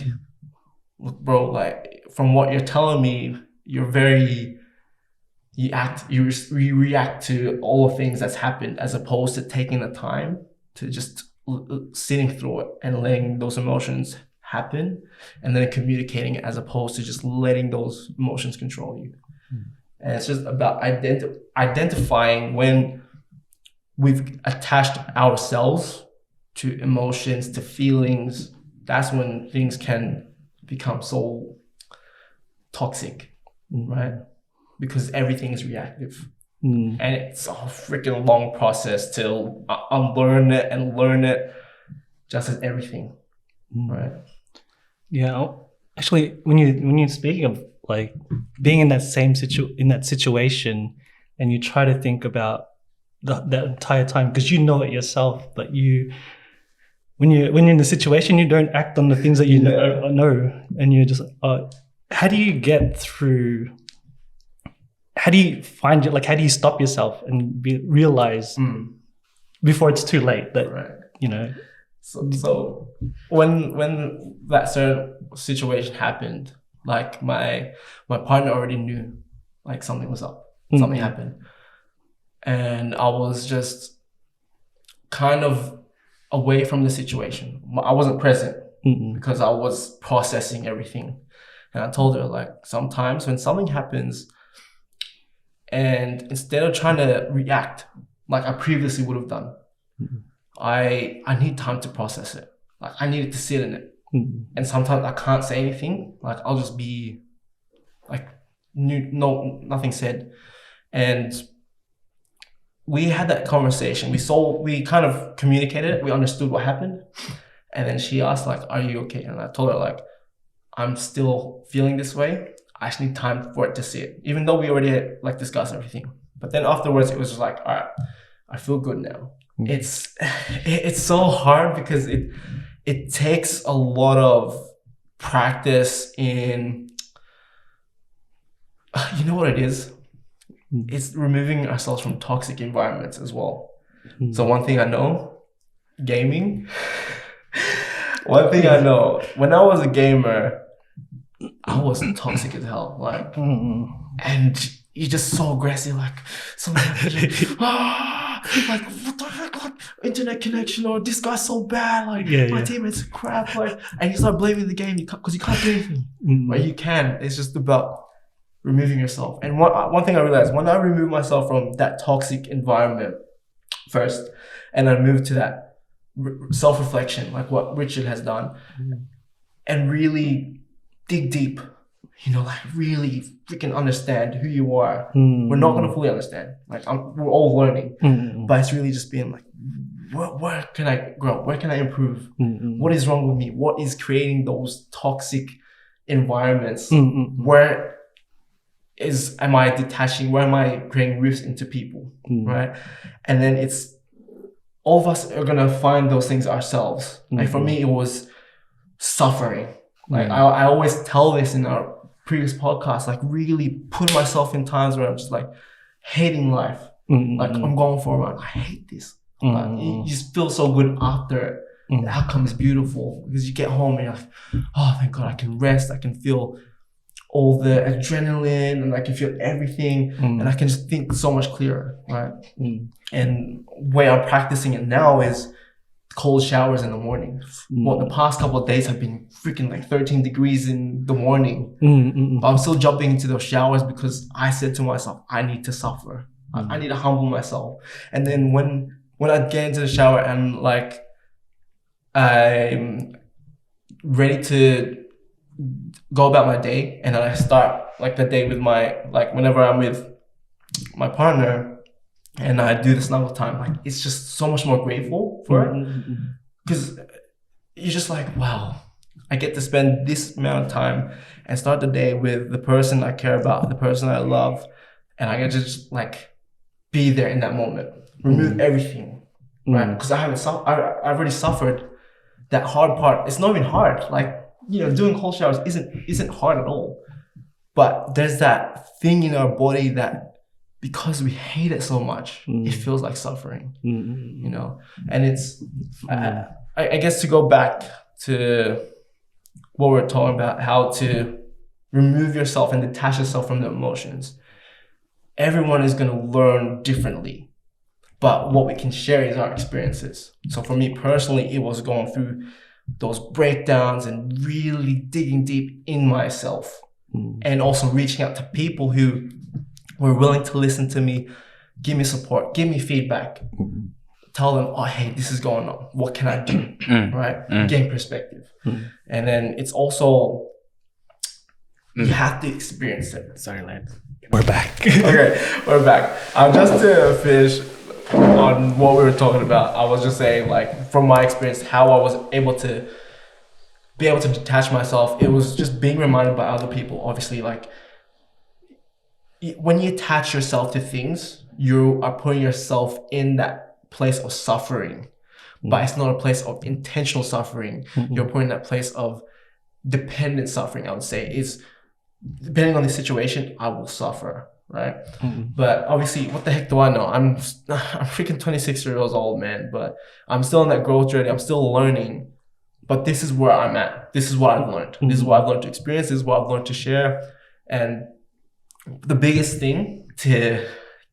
look, bro, like, from what you're telling me, you react to all the things that's happened, as opposed to taking the time to just sitting through it and letting those emotions happen and then communicating it, as opposed to just letting those emotions control you. And it's just about identifying when we've attached ourselves to emotions, to feelings. That's when things can become so toxic, right? Because everything is reactive. And it's a freaking long process to unlearn it and learn it, just as everything, right? Yeah, actually, when you're speaking of like being in that situation, and you try to think about that entire time, because you know it yourself, but when you're in the situation, you don't act on the things that you know, and you're just how do you get through? How do you find it? Like, how do you stop yourself and realize before it's too late that So when that certain situation happened, like my partner already knew, like, something was up, something happened, and I was just kind of away from the situation. I wasn't present because I was processing everything. And I told her, like, sometimes when something happens, and instead of trying to react like I previously would have done, I need time to process it. Like, I needed to sit in it. And sometimes I can't say anything. Like, I'll just be like, nothing said. And we had that conversation. We kind of communicated it. We understood what happened. And then she asked, like, are you okay? And I told her, like, I'm still feeling this way. I just need time for it to sit, even though we already had, like, discussed everything. But then afterwards, it was just like, all right, I feel good now. It's so hard because it takes a lot of practice in, you know what it is? it's removing ourselves from toxic environments as well. So one thing I know, gaming. One thing I know, when I was a gamer, I was toxic as hell. Like, and you're just so aggressive, like, like, what the heck, like, internet connection, or this guy's so bad, like, my teammates are crap, like, and you start blaming the game because you can't do anything. Right? You can. It's just about removing yourself. And one thing I realized, when I remove myself from that toxic environment first, and I move to that self-reflection, like what Richard has done, and really dig deep, you know, like really freaking understand who you are. We're not going to fully understand. Like, we're all learning, but it's really just being like, where can I grow? Where can I improve? What is wrong with me? What is creating those toxic environments? Where am I detaching? Where am I creating rifts into people? Right? And then it's, all of us are going to find those things ourselves. Like for me, it was suffering. Like I always tell this in our previous podcast, like really put myself in times where I'm just like hating life. Like I'm going for a run. I hate this. Like, you just feel so good after it. The outcome is beautiful because you get home and you're like, oh, thank God, I can rest. I can feel all the adrenaline and I can feel everything and I can just think so much clearer, right? And where I'm practicing it now is cold showers in the morning. Well, the past couple of days have been freaking like 13 degrees in the morning. But I'm still jumping into those showers because I said to myself, I need to suffer. I need to humble myself. And then when I get into the shower and like I'm ready to go about my day, and then I start like the day with whenever I'm with my partner and I do the snuggle time, like it's just so much more grateful for it, because you're just like, wow, I get to spend this amount of time and start the day with the person I care about, the person I love, and I get to just like be there in that moment, remove everything, right? Because I've already suffered that hard part. It's not even hard, like, you know, doing cold showers isn't hard at all, but there's that thing in our body that, because we hate it so much, it feels like suffering, you know. And it's I guess to go back to what we're talking about, how to remove yourself and detach yourself from the emotions. Everyone is going to learn differently, but what we can share is our experiences. So for me personally, it was going through those breakdowns and really digging deep in myself, and also reaching out to people who were willing to listen to me, give me support, give me feedback, tell them, oh, hey, this is going on. What can I do? Right? Gain perspective. And then it's also, you have to experience it. Sorry, lads. We're back. Okay, we're back. Just to finish on what we were talking about, I was just saying, like, from my experience, how I was able to detach myself. It was just being reminded by other people. Obviously, like, when you attach yourself to things, you are putting yourself in that place of suffering, but it's not a place of intentional suffering. You're putting that place of dependent suffering, I would say. Is depending on the situation, I will suffer, right? But obviously, what the heck do I know? I'm freaking 26 years old, man, but I'm still on that growth journey. I'm still learning, but this is where I'm at. This is what I've learned. This is what I've learned to experience. This is what I've learned to share. And the biggest thing to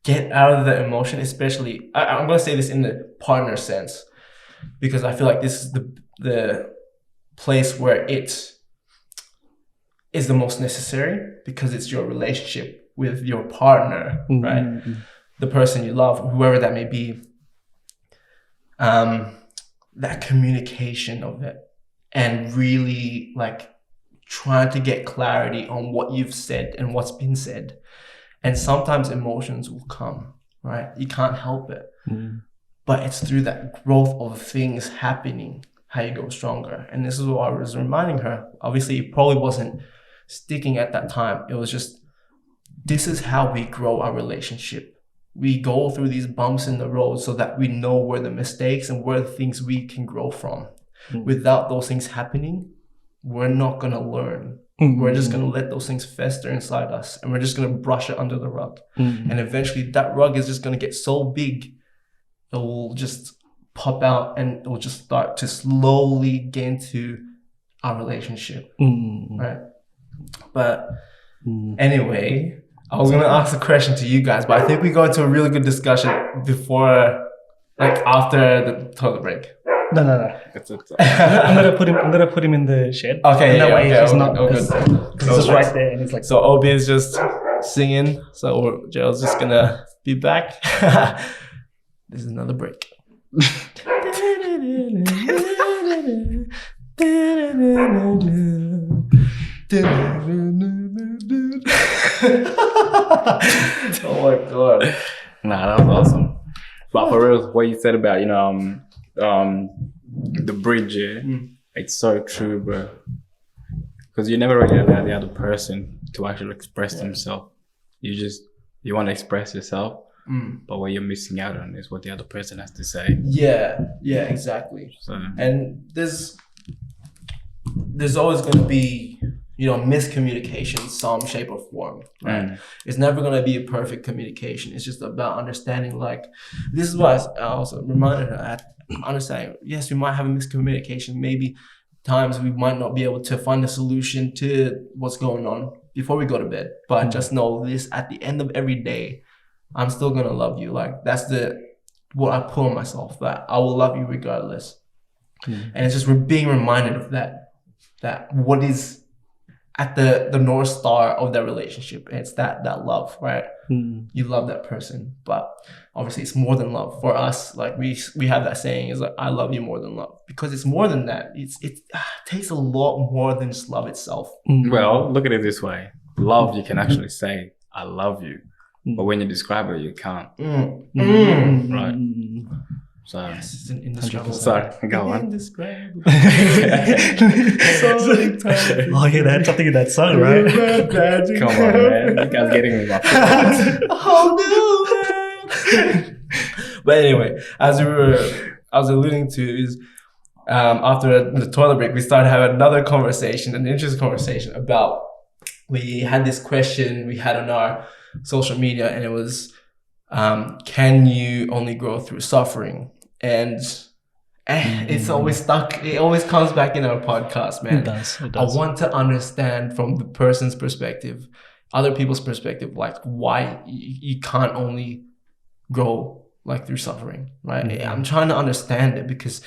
get out of the emotion, especially, I'm going to say this in the partner sense, because I feel like this is the place where it is the most necessary, because it's your relationship with your partner, right? The person you love, whoever that may be. That communication of it, and really like trying to get clarity on what you've said and what's been said. And sometimes emotions will come, right? You can't help it. But it's through that growth of things happening how you go stronger. And this is what I was reminding her. Obviously, it probably wasn't sticking at that time. It was just, this is how we grow our relationship. We go through these bumps in the road so that we know where the mistakes and where the things we can grow from. Without those things happening, we're not going to learn. we're just going to let those things fester inside us, and we're just going to brush it under the rug. And eventually that rug is just going to get so big, it will just pop out, and it will just start to slowly get into our relationship. Right? But anyway, I was going to ask a question to you guys, but I think we go into a really good discussion before, like after the toilet break. No. I'm gonna put him in the shed. Okay, and that yeah, way okay, he's okay, not. okay. Because he's just right there, and it's like. So Obi is just singing. So Gerald's just gonna be back. This is another break. Oh my god. Nah, that was awesome. But for real, what you said about, the bridge, it's so true, bro. Because you never really allow the other person to actually express themselves. You want to express yourself, but what you're missing out on is what the other person has to say. Yeah, exactly. So, and there's always going to be, miscommunication, some shape or form, right? It's never going to be a perfect communication. It's just about understanding, like, this is why I also reminded her at understanding, yes, we might have a miscommunication. Maybe times we might not be able to find a solution to what's going on before we go to bed. But just know this, at the end of every day, I'm still going to love you. Like, that's what I put on myself, that I will love you regardless. And it's just being reminded of that what is at the North Star of that relationship. And it's that love, right? You love that person, but obviously it's more than love. For us, like we have that saying, is like, I love you more than love, because it's more than that. It takes a lot more than just love itself. well, look at it this way. Love, you can actually say, I love you. But when you describe it, you can't. Right? So, Yes, it's an indescribable. sorry, go on. Indescribable. Oh yeah, they had something in that song, right? Come on, man. You guys getting me off. But anyway, as I was alluding to, is after the toilet break, we started having another conversation, an interesting conversation about, we had this question we had on our social media, and it was, can you only grow through suffering? And it's always stuck. It always comes back in our podcast, man. It does. I want to understand from the person's perspective, other people's perspective, like why you can't only grow like through suffering, right? I'm trying to understand it, because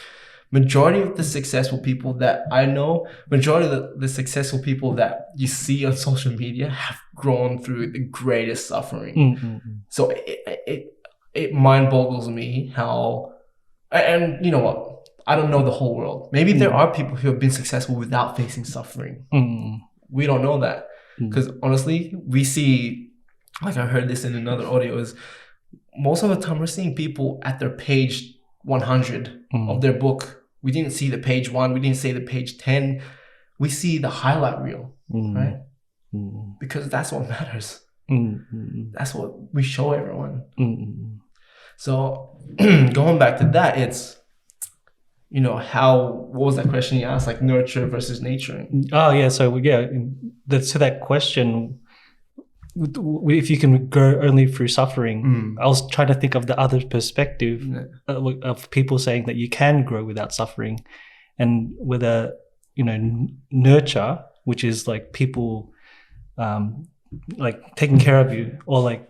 majority of the successful people that I know, majority of the successful people that you see on social media have grown through the greatest suffering. So it mind boggles me how, and you know what? I don't know the whole world. Maybe there are people who have been successful without facing suffering. We don't know that, because honestly, we see, like I heard this in another audio, is most of the time we're seeing people at their page 100 of their book. We didn't see the page 1. We didn't see the page 10. We see the highlight reel, right? Because that's what matters. That's what we show everyone. So going back to that, it's, what was that question you asked? Like nurture versus nurturing. Oh yeah. So to that question, if you can grow only through suffering, I was trying to think of the other perspective of people saying that you can grow without suffering, and whether nurture, which is like people like taking care of you, or like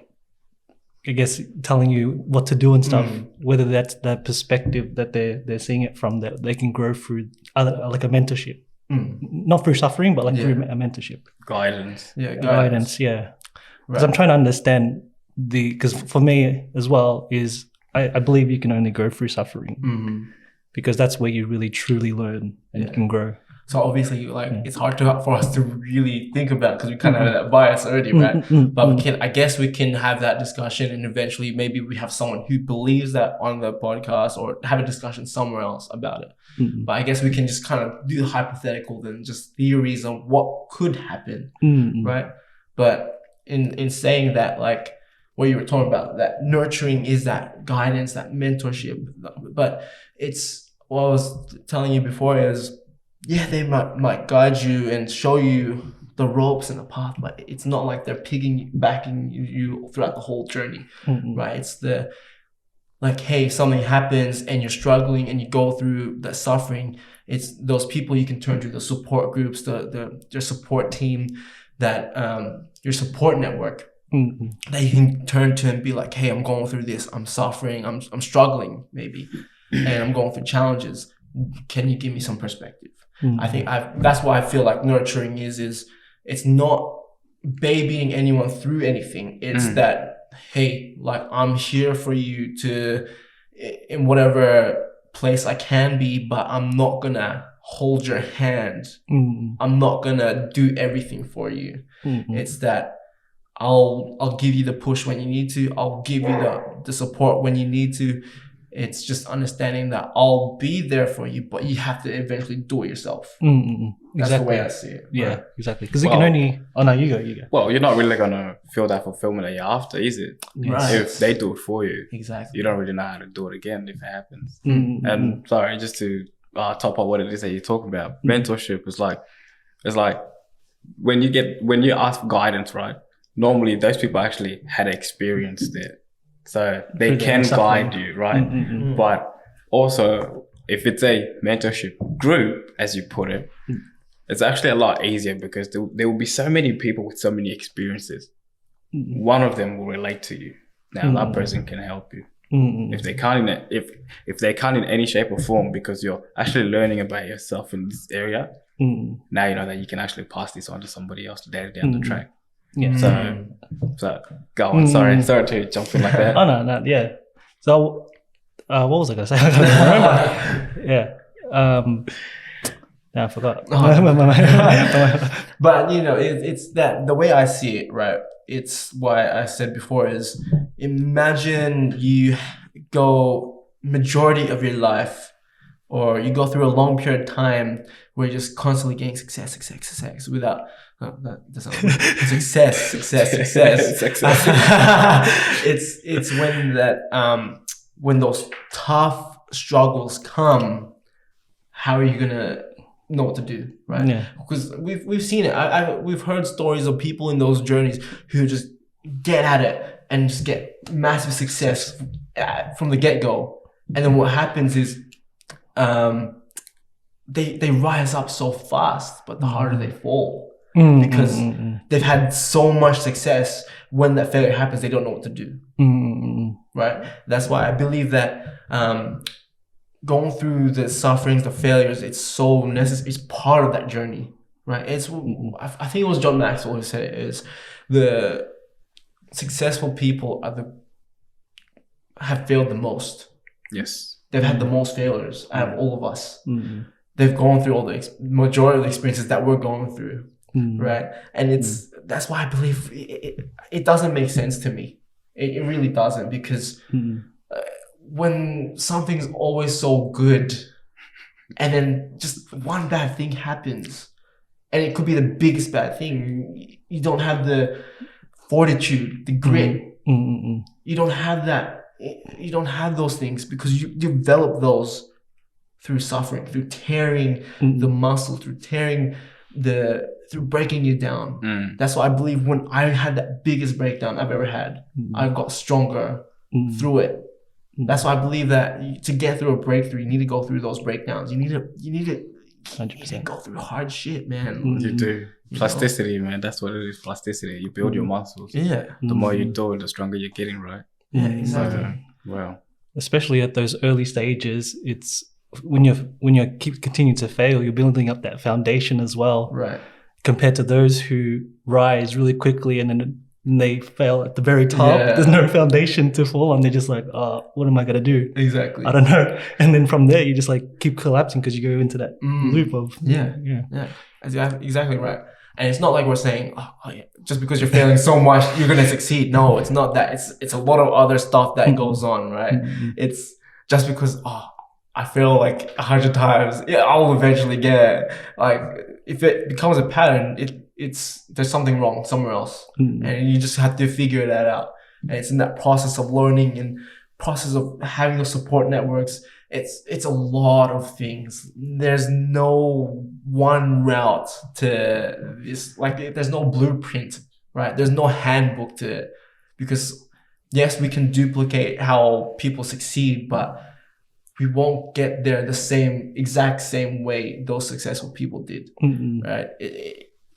I guess telling you what to do and stuff, whether that's the perspective that they're seeing it from, that they can grow through other, like a mentorship, not through suffering, but like through a mentorship, Guidance. Guidance. Yeah. Because I'm trying to understand because for me as well is I believe you can only go through suffering, because that's where you really truly learn and can grow. So obviously, it's hard for us to really think about, because we kind of have that bias already, right? But I guess we can have that discussion, and eventually maybe we have someone who believes that on the podcast, or have a discussion somewhere else about it. But I guess we can just kind of do the hypothetical, then just theories on what could happen, right? But in saying that, like what you were talking about, that nurturing is that guidance, that mentorship. But it's what I was telling you before is, they might guide you and show you the ropes and the path, but it's not like they're backing you throughout the whole journey, right? It's like, hey, something happens and you're struggling and you go through the suffering. It's those people you can turn to, the support groups, your support team, that your support network that you can turn to and be like, hey, I'm going through this, I'm suffering, I'm struggling maybe, and I'm going through challenges. Can you give me some perspective? I think that's why I feel like nurturing is it's not babying anyone through anything. It's that, hey, like, I'm here for you to, in whatever place I can be, but I'm not gonna hold your hand. I'm not gonna do everything for you. It's that I'll give you the push when you need to. I'll give you the support when you need to. It's just understanding that I'll be there for you, but you have to eventually do it yourself. That's the way I see it. Yeah, right? exactly. Because it can only... Oh, no, you go. Well, you're not really going to feel that fulfillment that you're after, is it? Right. If they do it for you. Exactly. You don't really know how to do it again if it happens. And sorry, just to top up what it is that you're talking about, mentorship is like... It's like when you ask for guidance, right? Normally, those people actually had experience there. So they can guide you, right? But also, if it's a mentorship group, as you put it, it's actually a lot easier because there will be so many people with so many experiences. One of them will relate to you. Now that person can help you. If they can't if they can't in any shape or form, because you're actually learning about yourself in this area, now you know that you can actually pass this on to somebody else later down the track. Yeah. So go on. Sorry to jump in like that. Oh no, yeah. So, what was I gonna say? I can't remember. Yeah. Now I forgot. But it's that the way I see it, right? It's why I said before is, imagine you go majority of your life, or you go through a long period of time where you're just constantly getting success without success. It's when that when those tough struggles come, how are you gonna know what to do, right? Yeah. Because we've seen it. We've heard stories of people in those journeys who just get at it and just get massive success from the get-go, and then what happens is they rise up so fast, but the harder they fall. Because they've had so much success, when that failure happens, they don't know what to do. Right? That's why I believe that going through the sufferings, the failures, it's so necessary. It's part of that journey, right? I think it was John Maxwell who said it, is the successful people have failed the most. Yes. They've had the most failures out of all of us. They've gone through all the majority of the experiences that we're going through. Right, and that's why I believe it doesn't make sense to me. It really doesn't, because when something's always so good, and then just one bad thing happens, and it could be the biggest bad thing, you don't have the fortitude, the grit. You don't have that. You don't have those things because you develop those through suffering, through tearing the muscle, through breaking you down. That's why I believe when I had that biggest breakdown I've ever had, I got stronger through it. That's why I believe that to get through a breakthrough, you need to go through those breakdowns. You need to 100% go through hard shit, man. You do. Plasticity, man. That's what it is. Plasticity. You build your muscles. Yeah. The more you do it, the stronger you're getting, right? Yeah, exactly. Well, especially at those early stages, it's when you keep continuing to fail, you're building up that foundation as well. Right. Compared to those who rise really quickly and then they fail at the very top. Yeah. There's no foundation to fall on. They're just like, oh, what am I gonna do? Exactly. I don't know. And then from there, you just like keep collapsing because you go into that loop of yeah. Exactly right. And it's not like we're saying, oh yeah, just because you're failing so much, you're gonna succeed. No, it's not that. It's a lot of other stuff that goes on, right? It's just because I fail like 100 times, yeah, I'll eventually get it. Like if it becomes a pattern, there's something wrong somewhere else, and you just have to figure that out. And it's in that process of learning and process of having those support networks, it's a lot of things. There's no one route to this, like there's no blueprint, right? There's no handbook to it, because yes, we can duplicate how people succeed, but we won't get there the exact same way those successful people did, right?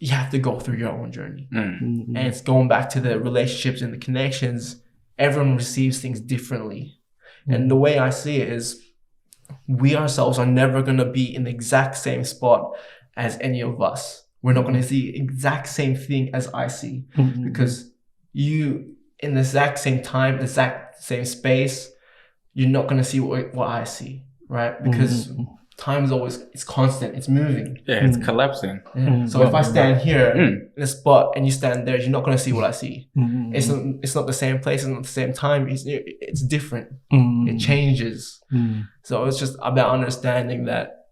You have to go through your own journey. And it's going back to the relationships and the connections. Everyone receives things differently. And the way I see it is, we ourselves are never going to be in the exact same spot as any of us. We're not going to see the exact same thing as I see, because you, in the exact same time, the exact same space, you're not going to see what I see, right? Because time is always, it's constant, it's moving. Yeah, it's collapsing. Yeah. So if I stand here in a spot and you stand there, you're not going to see what I see. It's not the same place, it's not the same time. It's different. It changes. So it's just about understanding that,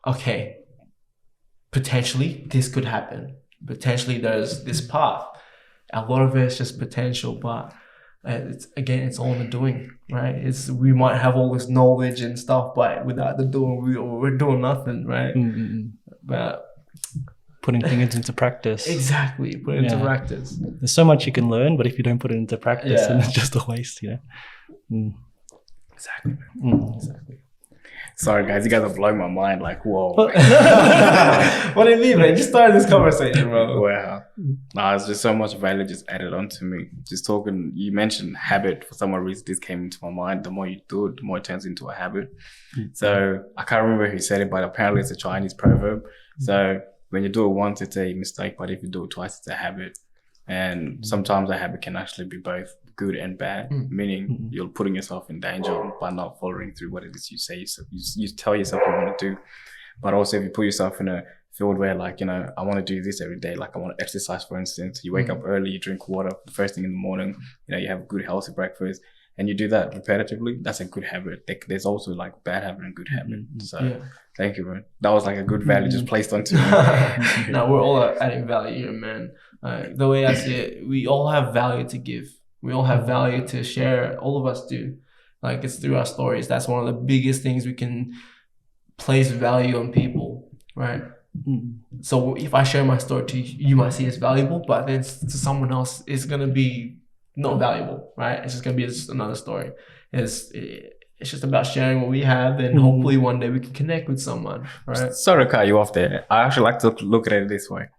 okay, potentially this could happen. Potentially there's this path. A lot of it is just potential, but it's all in the doing, right? We might have all this knowledge and stuff, but without the doing, we're doing nothing, right? But putting things into practice. Exactly, put it into practice. There's so much you can learn, but if you don't put it into practice, then it's just a waste, you know. Exactly. Exactly. Sorry, guys, you guys are blowing my mind. Like, whoa. What do you mean, man? Just started this conversation, bro. Wow. Nah, it's just so much value just added onto me. Just talking, you mentioned habit. For some reason, this came into my mind. The more you do it, the more it turns into a habit. So I can't remember who said it, but apparently it's a Chinese proverb. So when you do it once, it's a mistake, but if you do it twice, it's a habit. And sometimes a habit can actually be both good and bad, meaning you're putting yourself in danger by not following through what it is you say. So you tell yourself you want to do, but also if you put yourself in a field where, like, you know, I want to do this every day, like I want to exercise, for instance, you wake up early, you drink water the first thing in the morning, you know, you have a good healthy breakfast, and you do that repetitively, that's a good habit. There's also like bad habit and good habit. So thank you, man. That was like a good value just placed onto me. No, we're all adding value here, man. The way I see it, we all have value to give. We all have value to share. All of us do. Like, it's through our stories. That's one of the biggest things we can place value on people, right? So if I share my story to you, you might see it's valuable, but then to someone else, it's going to be not valuable, right? It's just going to be just another story. It's just about sharing what we have, and hopefully one day we can connect with someone, right? Sorry to cut you off there. I actually like to look at it this way.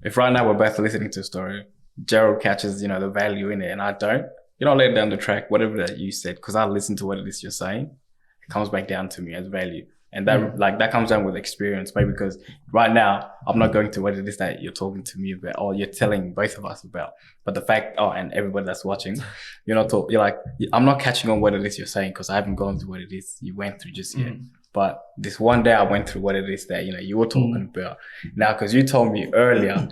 If right now we're both listening to a story, Gerald catches, you know, the value in it, and I don't, you don't let it down the track, whatever that you said, because I listen to what it is you're saying, it comes back down to me as value. And that that comes down with experience, maybe, because right now I'm not going to what it is that you're talking to me about, or you're telling both of us about. But the fact, and everybody that's watching, you're like, I'm not catching on what it is you're saying because I haven't gone through what it is you went through just yet. But this one day I went through what it is that, you know, you were talking about. Now, because you told me earlier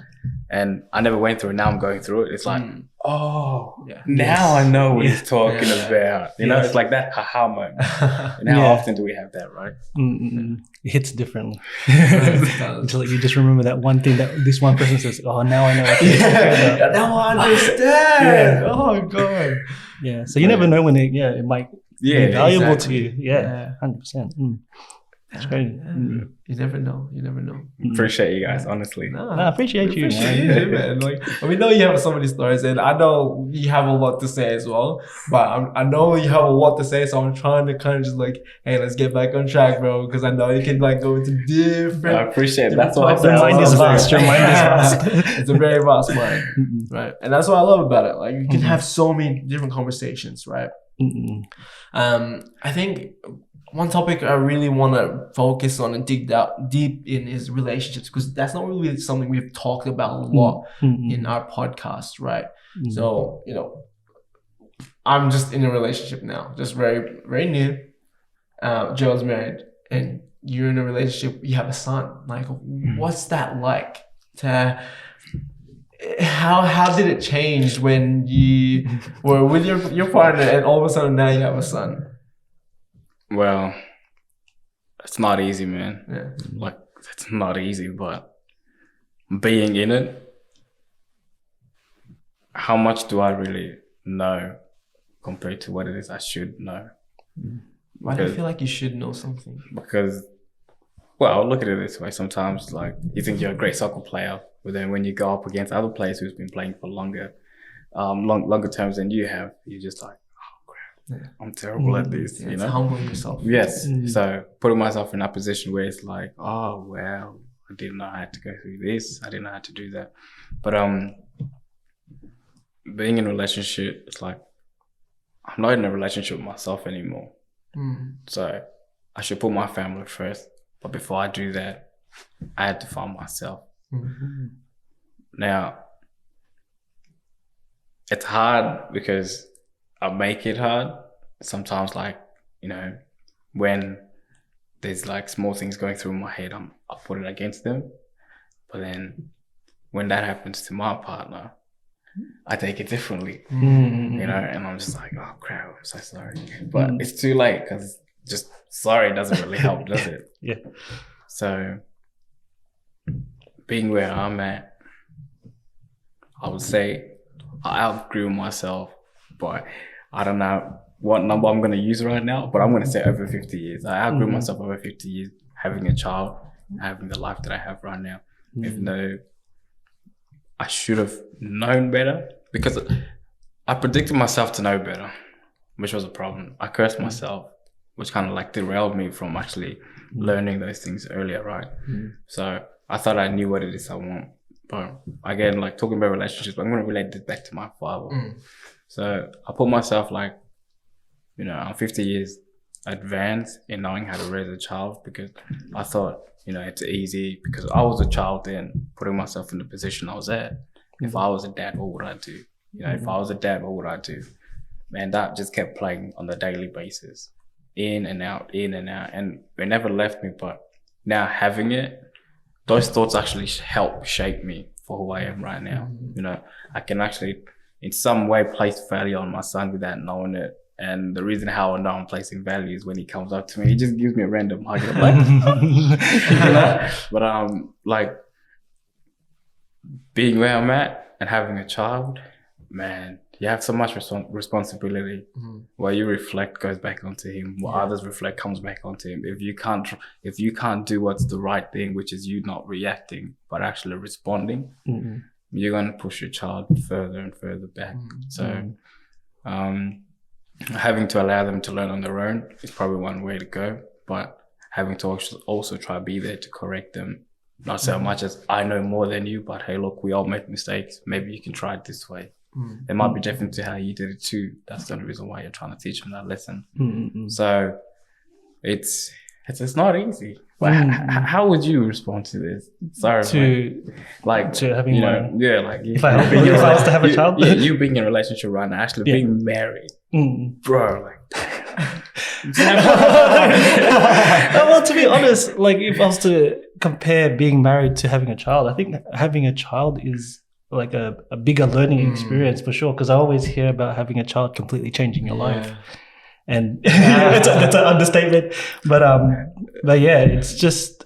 and I never went through it, now I'm going through it. It's like, now I know what he's talking about. You know, it's like that haha moment. And how often do we have that, right? It hits differently. Until you just remember that one thing that this one person says, oh, now I know what you're talking about. Now I understand. Oh, God. Yeah. So you never know when it might be valuable to you. Yeah. 100%. That's great. You never know. Appreciate you guys, honestly. I appreciate you, man. Like, we know you have so many stories, and I know you have a lot to say as well. But I know you have a lot to say, so I'm trying to kind of just like, hey, let's get back on track, bro, because I know you can like go into different. I appreciate it. That's what your mind is vast. Your mind is vast. It's a very vast mind, right? And that's what I love about it. Like, you can have so many different conversations, right? I think one topic I really want to focus on and dig deep in is relationships, because that's not really something we've talked about a lot in our podcast, right? So, you know, I'm just in a relationship now, just very, very new. Gerald's married, and you're in a relationship, you have a son. Like, what's that like? How did it change when you were with your partner and all of a sudden now you have a son? Well, it's not easy, man. Yeah. Like, it's not easy, but being in it, how much do I really know compared to what it is I should know. Why do you feel like you should know something? Because, well, look at it this way. Sometimes, like, you think you're a great soccer player, but then when you go up against other players who's been playing for longer terms than you have, you're just like, oh crap, I'm terrible at this. You know, humbling yourself. Yes. So putting myself in that position where it's like, oh well, I didn't know I had to go through this. I didn't know how to do that. But being in a relationship, it's like I'm not in a relationship with myself anymore. So I should put my family first. But before I do that, I had to find myself. Now, it's hard because I make it hard. Sometimes, like, you know, when there's like small things going through my head, I put it against them. But then when that happens to my partner, I take it differently, you know, and I'm just like, oh crap, I'm so sorry. But it's too late because just sorry doesn't really help, does it? Yeah. So being where I'm at, I would say I outgrew myself, but I don't know what number I'm going to use right now, but I'm going to say over 50 years. I outgrew myself over 50 years, having a child, having the life that I have right now, even though I should have known better, because I predicted myself to know better, which was a problem. I cursed myself, which kind of like derailed me from actually learning those things earlier, right? So I thought I knew what it is I want. But again, like talking about relationships, I'm going to relate this back to my father. So I put myself like, you know, I'm 50 years advanced in knowing how to raise a child, because I thought, you know, it's easy because I was a child then, putting myself in the position I was at. If I was a dad, what would I do? You know, if I was a dad, what would I do? Man, that just kept playing on the daily basis. In and out. And it never left me, but now having it, those thoughts actually help shape me for who I am right now. You know, I can actually, in some way, place value on my son without knowing it. And the reason how I know I'm placing value is when he comes up to me, he just gives me a random hug. I'm like, you know? But like being where I'm at and having a child, man, you have so much responsibility. What you reflect goes back onto him. What others reflect comes back onto him. If you can't do what's the right thing, which is you not reacting but actually responding, you're gonna push your child further and further back. So having to allow them to learn on their own is probably one way to go, but having to also try to be there to correct them. Not so much as I know more than you, but hey, look, we all make mistakes. Maybe you can try it this way. It might be different to how you did it too. That's the only reason why you're trying to teach them that lesson. So it's not easy. But how would you respond to this? Sorry, to having, you know, like if I was to have a child, you being in a relationship right now, actually being married, bro, like. Well, to be honest, like if I was to compare being married to having a child, I think having a child is like a bigger learning experience for sure, because I always hear about having a child completely changing your life, and that's an understatement. But yeah, it's just,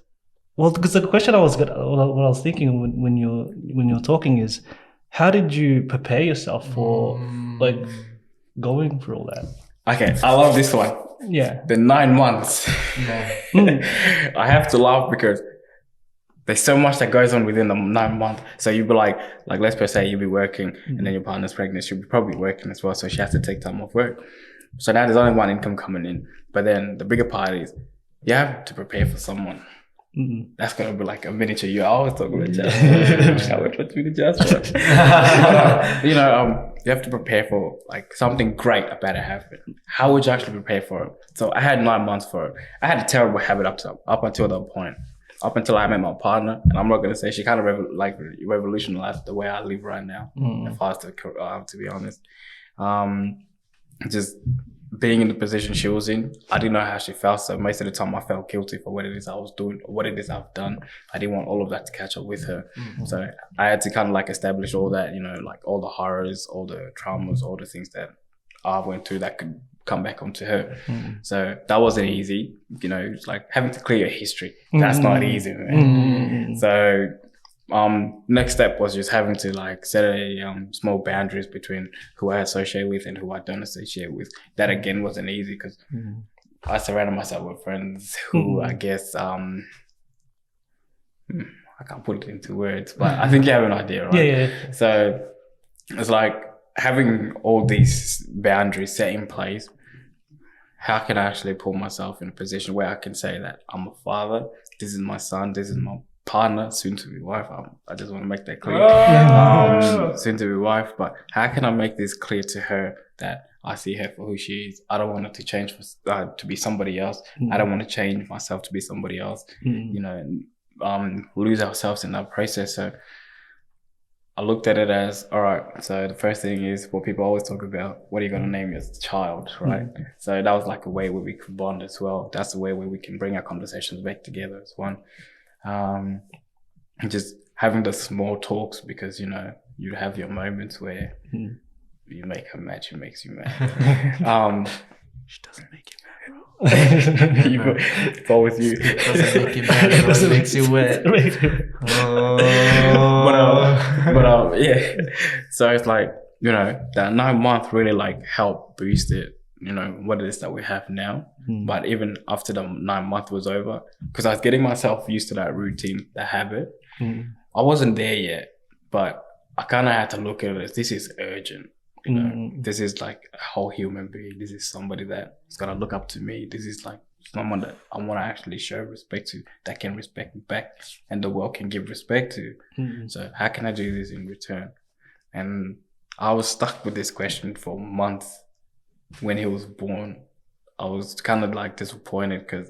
well, because the question what I was thinking when you're talking is, how did you prepare yourself for like going through all that? Okay, I love this one. Yeah, the 9 months. I have to laugh because there's so much that goes on within the 9 months. So you'd be like let's per se, you'll be working and then your partner's pregnant. She'll be probably working as well. So she has to take time off work. So now there's only one income coming in. But then the bigger part is you have to prepare for someone. That's going to be like a miniature you. I always talk about Jasper. You know, you have to prepare for like something great about to happen. How would you actually prepare for it? So I had 9 months for it. I had a terrible habit up until that point. Up until I met my partner, and I'm not going to say she kind of revolutionized the way I live right now, if I was to be honest. Just being in the position she was in, I didn't know how she felt, so most of the time I felt guilty for what it is I was doing, or what it is I've done. I didn't want all of that to catch up with her. So I had to kind of like establish all that, you know, like all the horrors, all the traumas, all the things that I went through that could come back onto her. So that wasn't easy, you know. It's like having to clear your history. That's not easy, man. So next step was just having to like set a small boundaries between who I associate with and who I don't associate with. That again wasn't easy because I surrounded myself with friends who I guess I can't put it into words, but I think you have an idea, right? Yeah. So it's like having all these boundaries set in place. How can I actually put myself in a position where I can say that I'm a father, this is my son, this is my partner, soon to be wife. I just want to make that clear. Soon to be wife, but how can I make this clear to her that I see her for who she is? I don't want her to change to be somebody else. I don't want to change myself to be somebody else. You know, and lose ourselves in that process. So I looked at it as, all right, so the first thing is what people always talk about, what are you going to name your child, right? So that was like a way where we could bond as well. That's the way where we can bring our conversations back together as one. Just having the small talks, because, you know, you have your moments where you make her mad, she makes you mad. She doesn't make you mad, bro. It's always you. It doesn't make you mad, bro. It makes you wet. But yeah. So it's like, you know, that 9 month really like helped boost it, you know, what it is that we have now. But even after the 9 month was over, because I was getting myself used to that routine, that habit, I wasn't there yet, but I kind of had to look at it as this is urgent. You know, this is like a whole human being. This is somebody that is gonna look up to me. This is like someone that I want to actually show respect to, that can respect me back, and the world can give respect to. So how can I do this in return? And I was stuck with this question for months. When he was born, I was kind of like disappointed because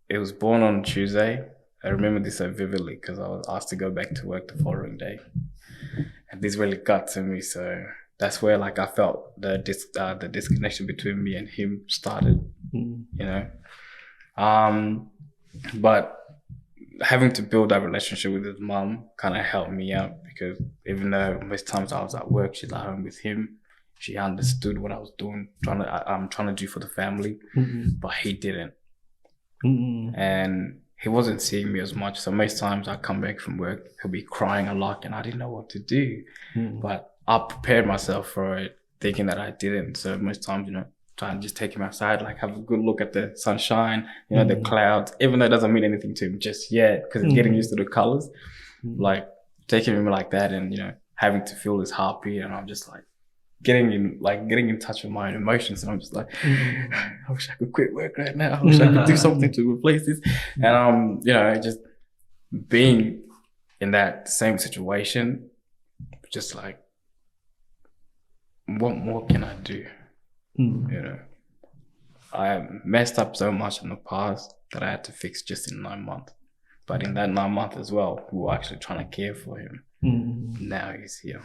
it was born on Tuesday. I remember this so vividly because I was asked to go back to work the following day. And this really got to me. So that's where like I felt the disconnection between me and him started, you know. But having to build that relationship with his mom kind of helped me out, because even though most times I was at work, she's at home with him. She understood what I was doing, I'm trying to do for the family, but he didn't. And he wasn't seeing me as much. So most times I come back from work, he'll be crying a lot and I didn't know what to do. But I prepared myself for it, thinking that I didn't. So most times, you know, try and just take him outside, like have a good look at the sunshine, you know, the clouds, even though it doesn't mean anything to him just yet, because he's getting used to the colors. Like taking him like that and, you know, having to feel his heartbeat, and I'm just like, getting in touch with my own emotions, and I'm just like, I wish I could quit work right now. I wish I could do something to replace this. And you know, just being in that same situation, just like, what more can I do? You know, I messed up so much in the past that I had to fix just in 9 months. But in that 9 months as well, we were actually trying to care for him. Now he's here.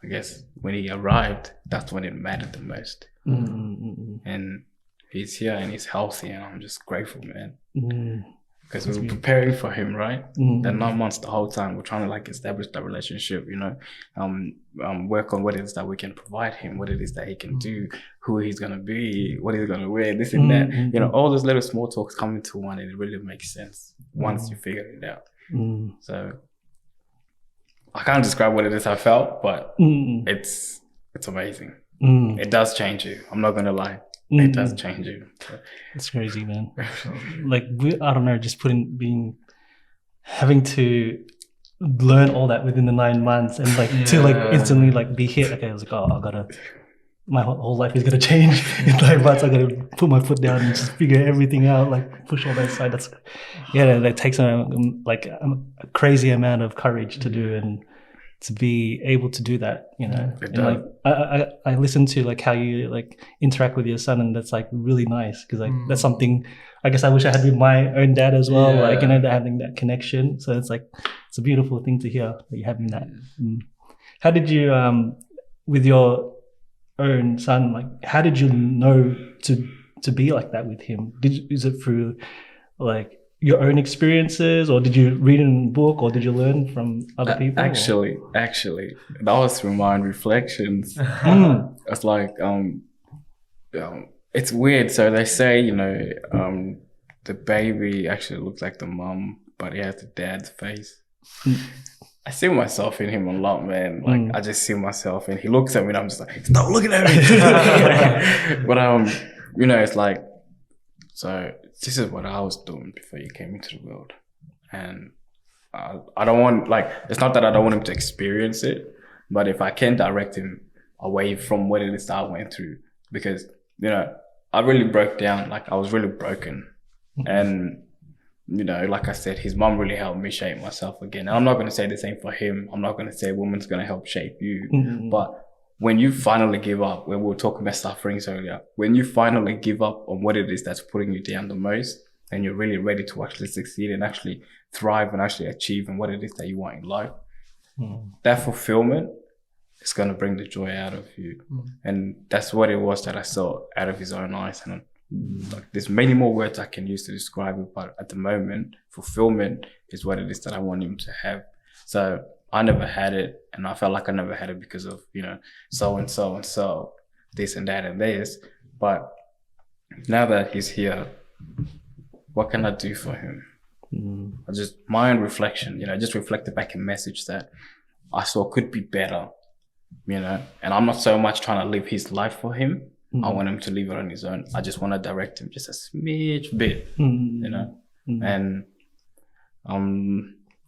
I guess when he arrived, that's when it mattered the most. And he's here and he's healthy, and I'm just grateful, man. Because we were preparing for him, right? That 9 months, the whole time, we're trying to like establish that relationship, you know, work on what it is that we can provide him, what it is that he can do, who he's gonna be, what he's gonna wear, this and that. You know, all those little small talks come into one, and it really makes sense once you figure it out. So I can't describe what it is I felt, but it's amazing. It does change you. I'm not gonna lie. It does change you. It's crazy, man. Like I don't know, just having to learn all that within the 9 months, and like to like instantly like be hit. Okay, I was like, oh, my whole life is gonna change in 9 months. I gotta put my foot down and just figure everything out, like push all that aside. That takes a crazy amount of courage to do, and to be able to do that, you know. It and does. like I listen to like how you like interact with your son, and that's like really nice, because like that's something I guess I wish I had with my own dad as well. Like, you know, having that connection. So it's like, it's a beautiful thing to hear that you're having that. How did you with your own son, like how did you know to be like that with him? Is it through like your own experiences, or did you read in a book, or did you learn from other people? Actually, that was through my own reflections. It's like, it's weird. So they say, you know, the baby actually looks like the mom but he has a dad's face. I see myself in him a lot, man. Like I just see myself, and he looks at me, and I'm just like, stop looking at me. But you know, it's like, so this is what I was doing before you came into the world, and I don't want, like, it's not that I don't want him to experience it, but if I can direct him away from what it is that I went through, because, you know, I really broke down, like I was really broken, and you know, like I said, his mom really helped me shape myself again. And I'm not going to say the same for him. I'm not going to say a woman's going to help shape you. But when you finally give up, when we were talking about sufferings earlier, when you finally give up on what it is that's putting you down the most, and you're really ready to actually succeed and actually thrive and actually achieve and what it is that you want in life, that fulfillment is going to bring the joy out of you. And that's what it was that I saw out of his own eyes. And like, there's many more words I can use to describe it, but at the moment, fulfillment is what it is that I want him to have. So I never had it, and I felt like I never had it because of, you know, so and so and so, this and that and this. But now that he's here, what can I do for him? I just, my own reflection, you know, just reflected back a message that I saw could be better, you know, and I'm not so much trying to live his life for him. I want him to live it on his own. I just want to direct him just a smidge bit, you know, and I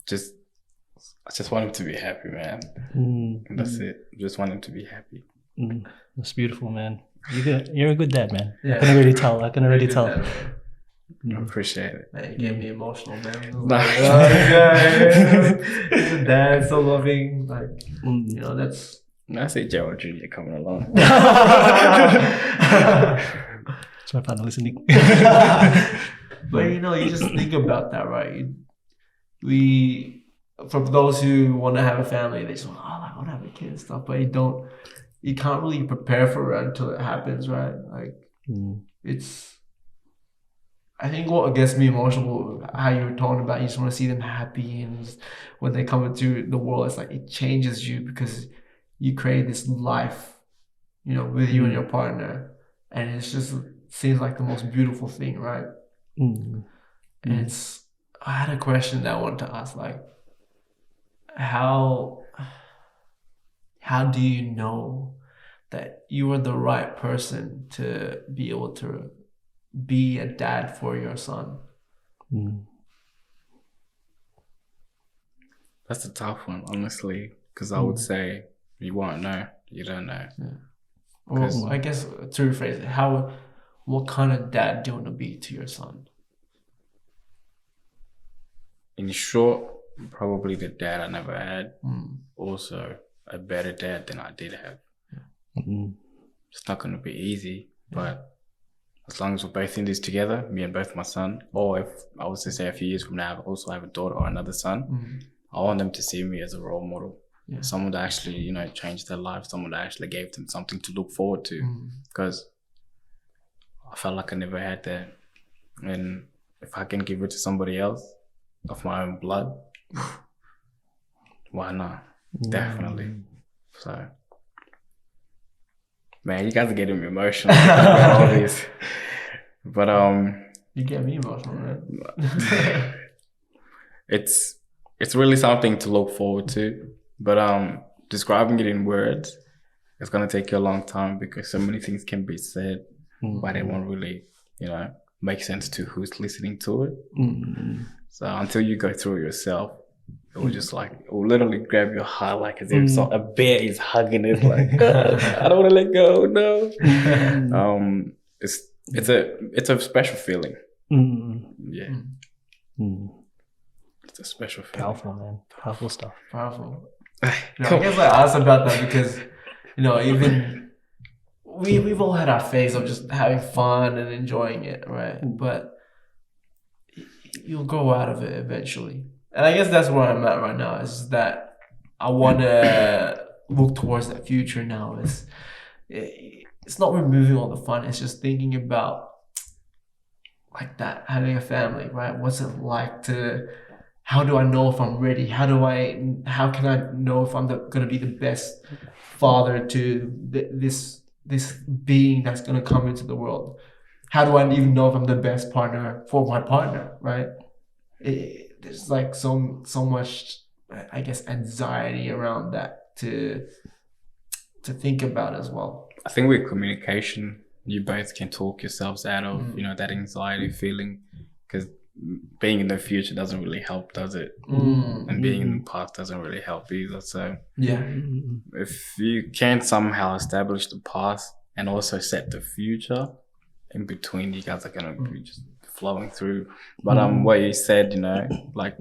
just want him to be happy, man. And that's it. Just want him to be happy. That's beautiful, man. You're a good dad, man. Yeah. I can already tell. I appreciate it. Man, you get me emotional, man. Like, oh, he's a dad, so loving. Like, you know, that's. I see Gerald Jr. coming along. So I finally listening. But you know, you just think about that, right? For those who want to have a family, they just want, I want to have a kid and stuff, but you can't really prepare for it until it happens, right? Like, I think what gets me emotional, how you were talking about, you just want to see them happy, and when they come into the world, it's like it changes you because you create this life, you know, with you and your partner, and it's just seems like the most beautiful thing, right? And I had a question that I wanted to ask, like, how do you know that you are the right person to be able to be a dad for your son? That's a tough one, honestly, because I would say you won't know, you don't know. Well, I guess to rephrase it, what kind of dad do you want to be to your son? In short, probably the dad I never had. Also, a better dad than I did have. It's not going to be easy, but as long as we're both in this together, me and both my son, or if I was to say a few years from now, I also have a daughter or another son, I want them to see me as a role model. Someone that actually, you know, changed their life, someone that actually gave them something to look forward to. Because I felt like I never had that. And if I can give it to somebody else of my own blood, why not? Definitely. So, man, you guys are getting me emotional about all this. But you get me emotional, man. It's really something to look forward to. But describing it in words, it's gonna take you a long time because so many things can be said, but it won't really, you know, make sense to who's listening to it. So until you go through it yourself, it will just like, it will literally grab your heart like as if a bear is hugging it, like, I don't want to let go, no. It's a special feeling. Yeah. It's a special feeling. Powerful, man. Powerful stuff. Powerful. You know, I guess I asked about that because, you know, even we've all had our phase of just having fun and enjoying it, right? But you'll grow out of it eventually. And I guess that's where I'm at right now, is that I want to look towards that future now. It's not removing all the fun. It's just thinking about like that, having a family, right? What's it like how do I know if I'm ready? How can I know if I'm going to be the best father to this being that's going to come into the world? How do I even know if I'm the best partner for my partner, right? there's like so much, I guess, anxiety around that to think about as well. I think with communication, you both can talk yourselves out of that anxiety feeling, because being in the future doesn't really help, does it? And being in the past doesn't really help either. So if you can somehow establish the past and also set the future in between, you guys are gonna be just flowing through. But what you said, like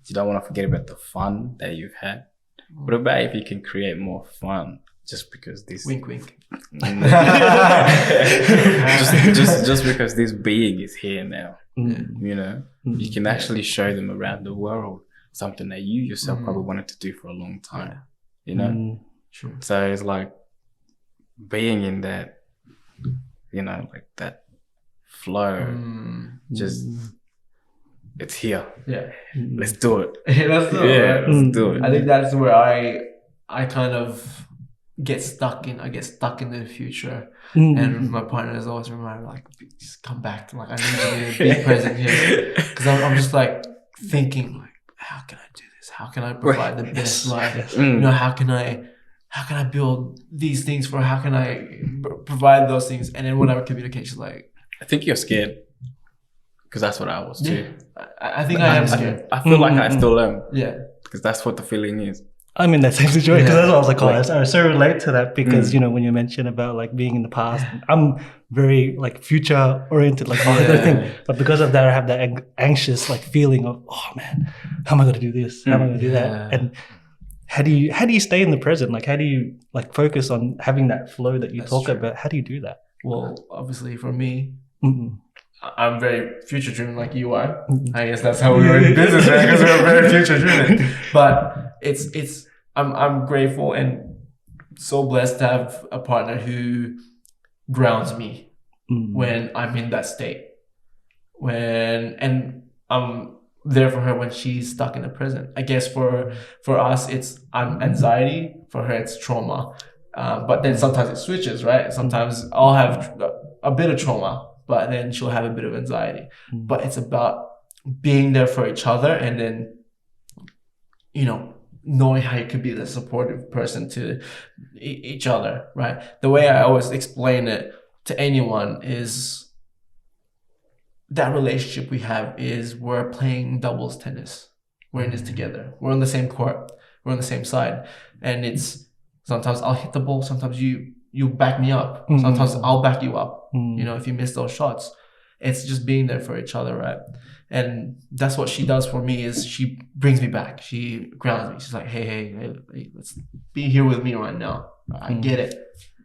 you don't want to forget about the fun that you've had. What about if you can create more fun? Just because this wink just because this being is here now, you can actually show them around the world something that you yourself probably wanted to do for a long time. Sure. So it's like being in that, like that flow. Just it's here. Yeah, let's do it. Let's do it. Yeah, right? let's do it. I think that's where I kind of get stuck in. I get stuck in the future, and my partner is always reminding me, like, just come back. Like, I need to be present here, because I'm just like thinking, like, how can I do this? How can I provide the best life? How can I build these things for? How can I provide those things? And then whenever communication, like, I think you're scared, because that's what I was too. I think I am scared. I feel like I still am. Yeah, because that's what the feeling is. I'm in that same situation, because that's what I was like, I so relate to that, because when you mention about like being in the past, I'm very like future oriented, like everything. But because of that, I have that anxious like feeling of, oh man, how am I going to do this? How am I going to do that? And how do you stay in the present? Like, how do you like focus on having that flow that you talk about? How do you do that? Well, obviously for me, I'm very future driven, like you are. I guess that's how we were in business, right? Because we're very future driven. But I'm grateful and so blessed to have a partner who grounds me when I'm in that state. And I'm there for her when she's stuck in the present. I guess for us, it's anxiety. For her, it's trauma. But then sometimes it switches, right? Sometimes I'll have a bit of trauma, but then she'll have a bit of anxiety. But it's about being there for each other, and then, knowing how you could be the supportive person to each other, right? The way I always explain it to anyone is that relationship we have is we're playing doubles tennis. We're in this together. We're on the same court. We're on the same side. And it's sometimes I'll hit the ball. Sometimes you back me up. Sometimes I'll back you up. If you miss those shots, it's just being there for each other, right? And that's what she does for me, is she brings me back. She grounds me. She's like, hey, let's be here with me right now. I get it.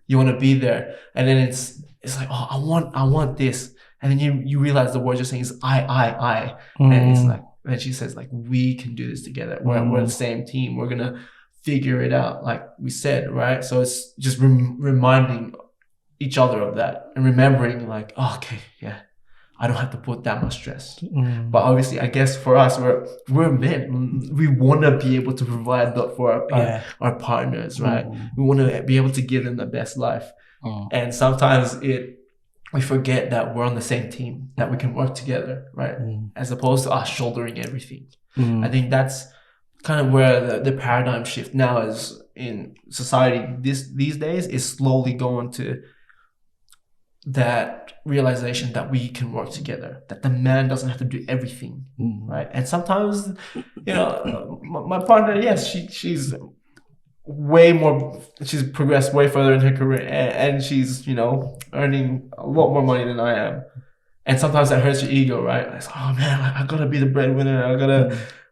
You want to be there. And then it's like, oh, I want this. And then you realize the word you're saying is I. And it's like, and she says, like, we can do this together. We're the same team. We're going to figure it out, like we said, right? So it's just reminding each other of that, and remembering, like, oh, okay, yeah, I don't have to put that much stress. But obviously, I guess for us, we're men. We want to be able to provide that for our partners, right? We want to be able to give them the best life. And sometimes we forget that we're on the same team, that we can work together, right? As opposed to us shouldering everything. I think that's kind of where the paradigm shift now is in society these days, is slowly going to that realization that we can work together, that the man doesn't have to do everything, right? And sometimes, my partner, yes, she's she's progressed way further in her career, and she's, earning a lot more money than I am. And sometimes that hurts your ego, right? It's like, oh man, I gotta be the breadwinner.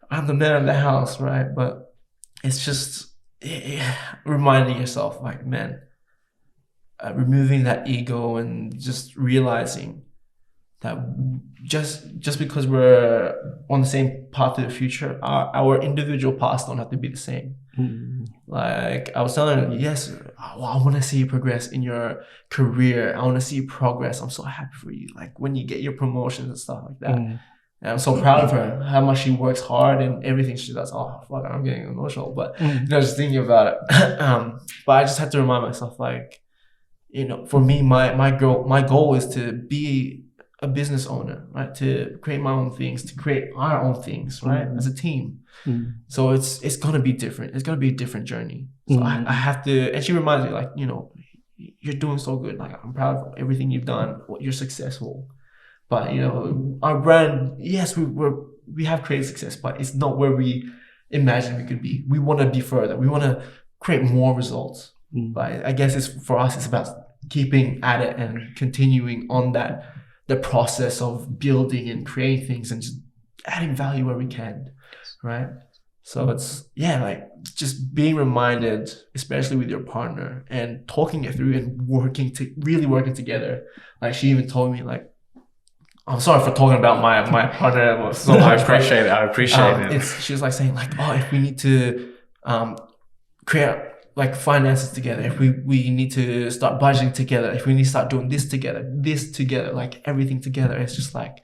I'm the man of the house, right? But it's just reminding yourself, like, man, removing that ego and just realizing that just because we're on the same path to the future, our individual paths don't have to be the same. Like I was telling her, yes, I want to see you progress in your career. I want to see you progress. I'm so happy for you. Like when you get your promotions and stuff like that. And I'm so proud of her, how much she works hard and everything she does. Oh, fuck, I'm getting emotional. But, just thinking about it. But I just had to remind myself, like, for me, my goal is to be a business owner, right? To create my own things, to create our own things, right? As a team. So it's gonna be different. It's gonna be a different journey. So I have to, and she reminds me, like, you know, you're doing so good. Like, I'm proud of everything you've done. You're successful. But, you know, our brand, yes, we have created success, but it's not where we imagined we could be. We want to be further. We want to create more results. But I guess for us, it's about keeping at it and continuing on the process of building and creating things and just adding value where we can, right? So it's, like, just being reminded, especially with your partner, and talking it through and really working together. Like, she even told me, like, I'm sorry for talking about my partner so much. I appreciate it. She was like saying, like, oh, if we need to create like finances together, if we need to start budgeting together, if we need to start doing this together, like everything together, it's just like,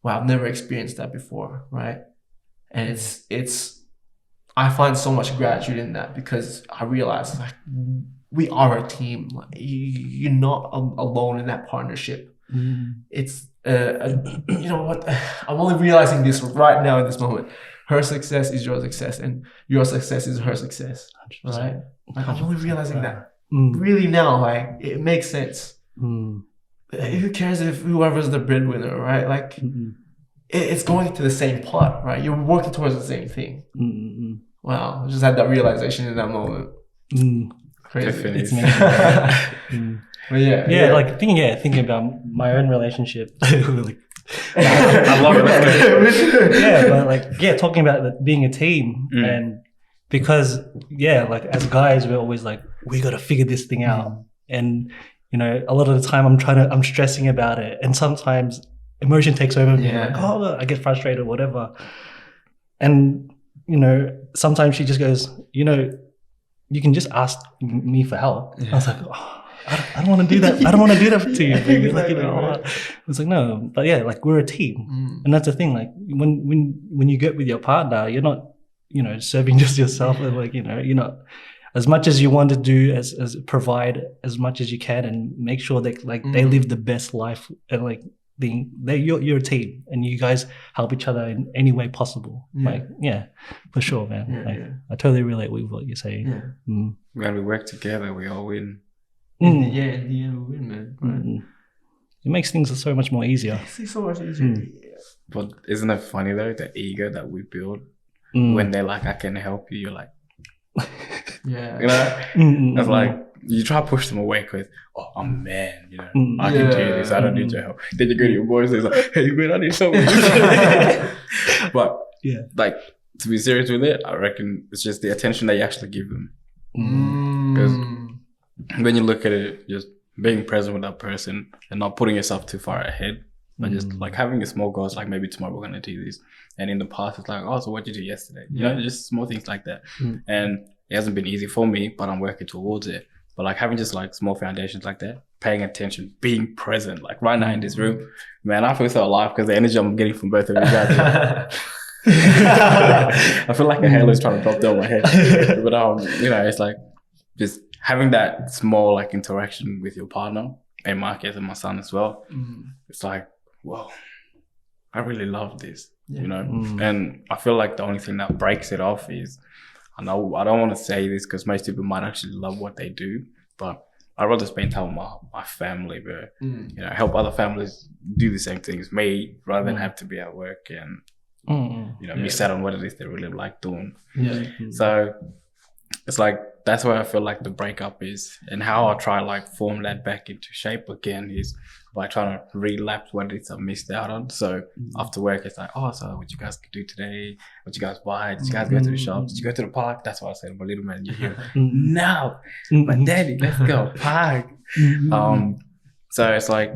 wow, I've never experienced that before, right? And it's I find so much gratitude in that, because I realize, like, we are a team. Like, you're not alone in that partnership. It's you know what? I'm only realizing this right now in this moment. Her success is your success, and your success is her success. 100%. Right? Like, I'm only realizing that really now. Like, it makes sense. Who cares if whoever's the breadwinner, right? Like, it's going to the same pot, right? You're working towards the same thing. Wow, I just had that realization in that moment. Crazy. Definitely. It's amazing. But like thinking about my own relationship. Like, I love it. But like, talking about being a team, and because like, as guys, we're always like, we got to figure this thing out, and you know, a lot of the time I'm stressing about it, and sometimes emotion takes over me. Like, I get frustrated or whatever, and you know, sometimes she just goes, you know, you can just ask me for help. I was like, I don't want to do that. I don't want to do that to you. Like, you know, it's like, no, but like, we're a team, and that's the thing. Like, when you get with your partner, you're not, you know, serving just yourself. And like, you know, you're not, as much as you want to do as provide as much as you can and make sure that, like, they live the best life, and like, you're a team, and you guys help each other in any way possible. Like, for sure, man. I totally relate with what you're saying. When we work together, we all win. In the end, we win, man. Right? It makes things so much more easier. It's so much easier. But isn't it funny though, the ego that we build when they're like, I can help you, you're like, you know, it's like, you try to push them away because, oh, I'm a man, you know, I can do this, I don't need your help. Then you go to your boys and it's like, hey man, I need help. But like, to be serious with it, I reckon it's just the attention that you actually give them. Because when you look at it, just being present with that person and not putting yourself too far ahead, but just like having a small goals, like maybe tomorrow we're going to do this. And in the past, it's like, oh, so what did you do yesterday? You know, just small things like that. And it hasn't been easy for me, but I'm working towards it. But like having just like small foundations like that, paying attention, being present, like right now in this room, man, I feel so alive because the energy I'm getting from both of you guys. I feel like a halo is trying to drop down my head. But you know, it's like just having that small like interaction with your partner, and my case and my son as well. It's like, whoa, I really love this, you know? And I feel like the only thing that breaks it off is, I know I don't want to say this because most people might actually love what they do, but I'd rather spend time with my family, but you know, help other families do the same thing as me rather than have to be at work and you know, miss out on what it is they really like doing. So it's like, that's where I feel like the breakup is, and how I try like form that back into shape again is by trying to relapse what it is I missed out on. So after work, it's like, oh, so what you guys could do today? What you guys buy? Did you guys go to the shop? Did you go to the park? That's what I said, my little man, you're here. No, my daddy, let's go park. So it's like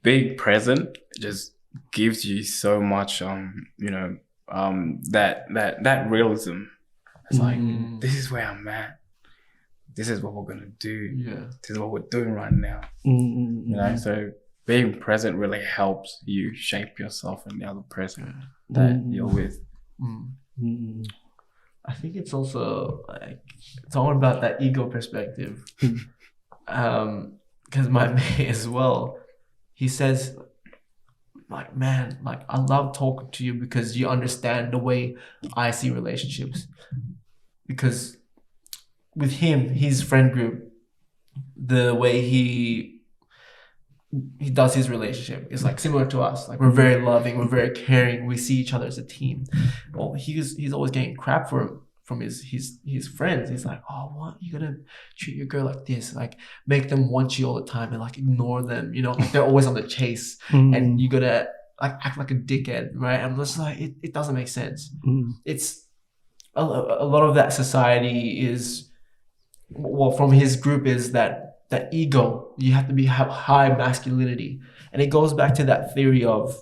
being present just gives you so much, you know, that realism. It's like, this is where I'm at. This is what we're gonna do. This is what we're doing right now. You know, so being present really helps you shape yourself and the other person that you're with. I think it's also like, it's all about that ego perspective. Because my mate as well, he says, like, man, like I love talking to you because you understand the way I see relationships. Because with him, his friend group, the way he does his relationship is like similar to us. Like we're very loving, we're very caring, we see each other as a team. Well, he's always getting crap from his friends. He's like, oh, what, you gonna treat your girl like this, like make them want you all the time and like ignore them, you know, like they're always on the chase and you gotta like act like a dickhead, right? I'm just like, it doesn't make sense. It's a lot of that society is, well, from his group, is that ego. You have to have high masculinity, and it goes back to that theory of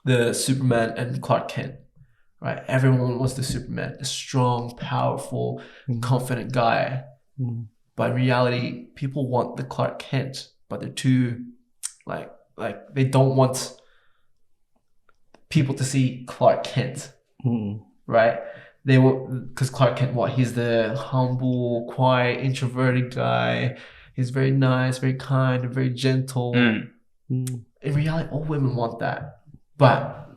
the Superman and Clark Kent, right? Everyone wants the Superman, a strong, powerful, confident guy. But in reality, people want the Clark Kent, but they're too like they don't want people to see Clark Kent, right? They will, because Clark Kent, he's the humble, quiet, introverted guy. He's very nice, very kind, and very gentle. In reality, all women want that. But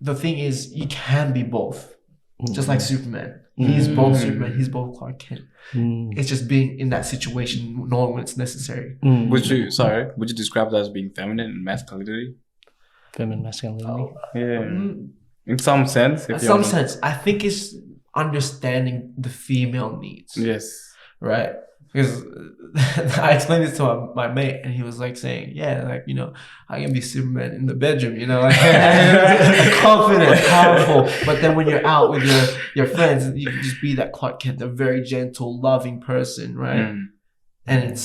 the thing is, you can be both. Just like Superman. He's both Superman, he's both Clark Kent. It's just being in that situation, knowing when it's necessary. Would you describe that as being feminine and masculinity? Feminine masculinity? In some sense. I think it's understanding the female needs. Yes. Right? Because I explained this to my mate, and he was like saying, yeah, like, you know, I can be Superman in the bedroom, you know, like confident, powerful. But then when you're out with your friends, you can just be that Clark Kent, a very gentle, loving person, right? And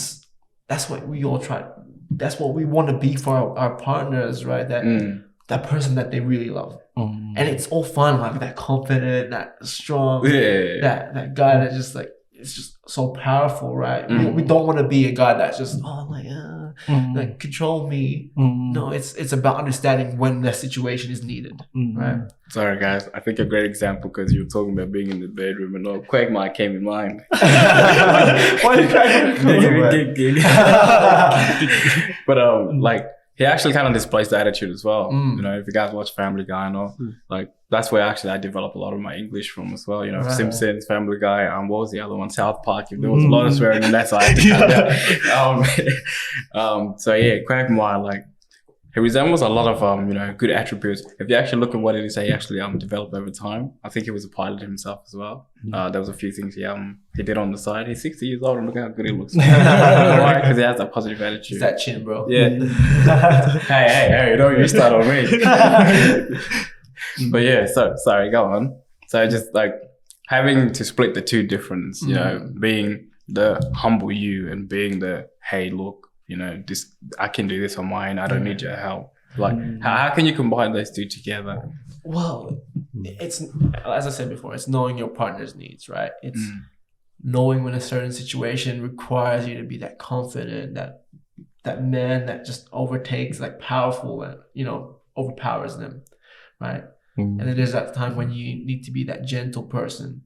that's what we all try. That's what we want to be for our partners, right? That person that they really love. And it's all fun, like that confident, that strong, that guy that just like, it's just so powerful, right? We don't want to be a guy that's just like control me. No, it's about understanding when the situation is needed, right? Sorry, guys. I think a great example, because you were talking about being in the bedroom, and Quagmire came in mind. Why did But like, he actually kind of displays the attitude as well. You know, if you guys watch Family Guy and all, like that's where actually I developed a lot of my English from as well. You know, Simpsons, Family Guy, what was the other one? South Park. There was a lot of swearing in that, so I had to cut that. So yeah, Quagmire, like, he resembles a lot of you know, good attributes. If you actually look at what it is that he actually developed over time, I think he was a pilot himself as well. There was a few things he did on the side. He's 60 years old and look how good he looks. Right? Because he has that positive attitude. It's that chin, bro. Yeah. hey, don't you start on me. But yeah, so sorry, go on. So just like having to split the two difference, you know, being the humble you and being the, hey, look, you know, this, I can do this on mine. I don't need your help. Like, how can you combine those two together? Well, it's, as I said before, it's knowing your partner's needs, right? It's knowing when a certain situation requires you to be that confident, that man that just overtakes, like powerful, and, you know, overpowers them, right? And then there's that time when you need to be that gentle person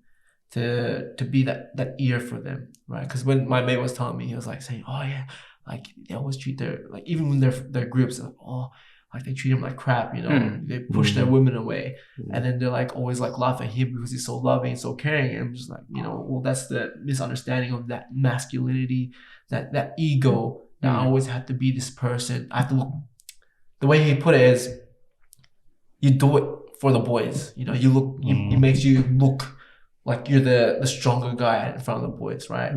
to be that ear for them, right? Because when my mate was telling me, he was like saying, oh yeah, like they always treat their, like, even when their groups, like, oh, like they treat him like crap, you know, they push their women away, and then they're like always like laugh at him because he's so loving and so caring. And I'm just like, you know, well, that's the misunderstanding of that masculinity, that ego, that I always have to be this person. I have to look, the way he put it is, you do it for the boys, you know, you look, it makes you look like you're the stronger guy in front of the boys, right?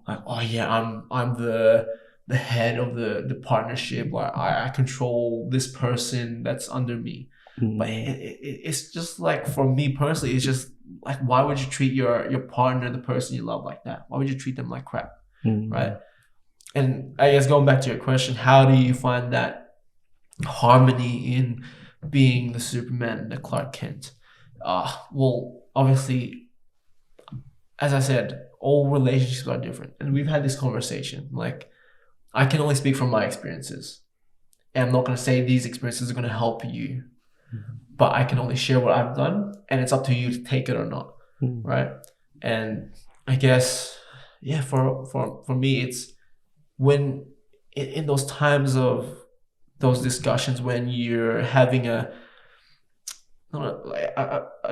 Like, oh yeah, I'm the head of the partnership, like I control this person that's under me. But it's just like, for me personally, it's just like, why would you treat your partner, the person you love, like that? Why would you treat them like crap, right? And I guess going back to your question, how do you find that harmony in being the Superman and the Clark Kent? Well, obviously, as I said, all relationships are different, and we've had this conversation. Like, I can only speak from my experiences, and I'm not going to say these experiences are going to help you, but I can only share what I've done, and it's up to you to take it or not, right? And I guess, yeah, for me, it's when in those times of those discussions when you're having a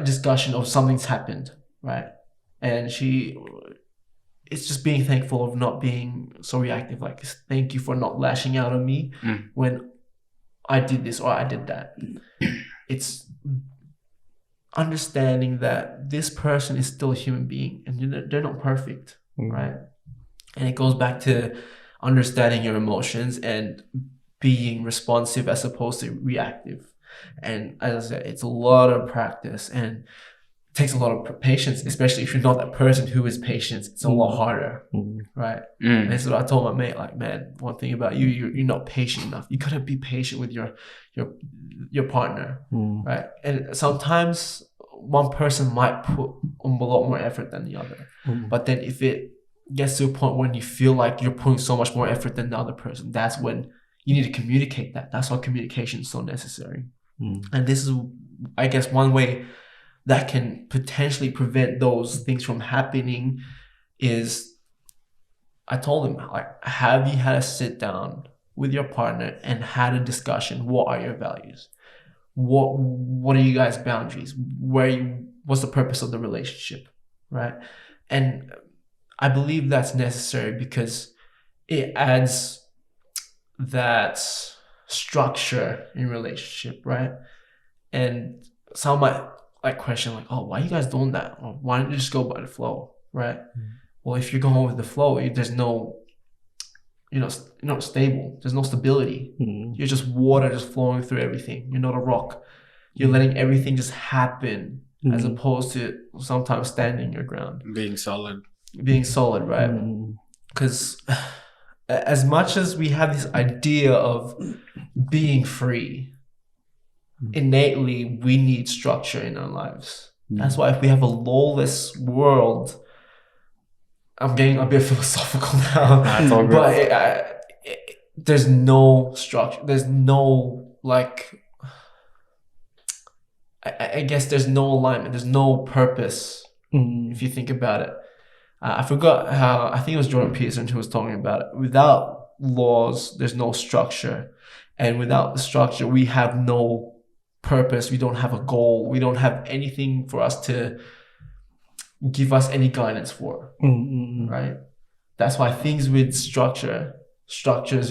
discussion of something's happened, right? And it's just being thankful of not being so reactive. Like, thank you for not lashing out on me when I did this or I did that. It's understanding that this person is still a human being and they're not perfect, right? And it goes back to understanding your emotions and being responsive as opposed to reactive. And as I said, it's a lot of practice and it takes a lot of patience, especially if you're not that person who is patient. It's a lot harder, right? And this is what I told my mate, like, man, one thing about you're not patient enough. You gotta be patient with your partner, right? And sometimes one person might put a lot more effort than the other. But then if it gets to a point when you feel like you're putting so much more effort than the other person, that's when you need to communicate that. That's why communication is so necessary. And this is, I guess, one way that can potentially prevent those things from happening is, I told him, like, have you had a sit down with your partner and had a discussion? What are your values? What are you guys' boundaries? What's the purpose of the relationship, right? And I believe that's necessary because it adds that structure in relationship, right? And some might like question, like, oh, why are you guys doing that? Or why don't you just go by the flow, right? Well, if you're going with the flow, there's no, you're not stable. There's no stability. You're just water just flowing through everything. You're not a rock. You're letting everything just happen as opposed to sometimes standing your ground. Being solid, right? Because as much as we have this idea of being free, innately we need structure in our lives. That's why if we have a lawless world, I'm getting a bit philosophical now. That's all good. But there's no structure. There's no, like, I guess there's no alignment. There's no purpose if you think about it. I forgot how, I think it was Jordan Peterson who was talking about it. Without laws, there's no structure. And without the structure, we have no purpose. We don't have a goal. We don't have anything for us to give us any guidance for, right? That's why things with structures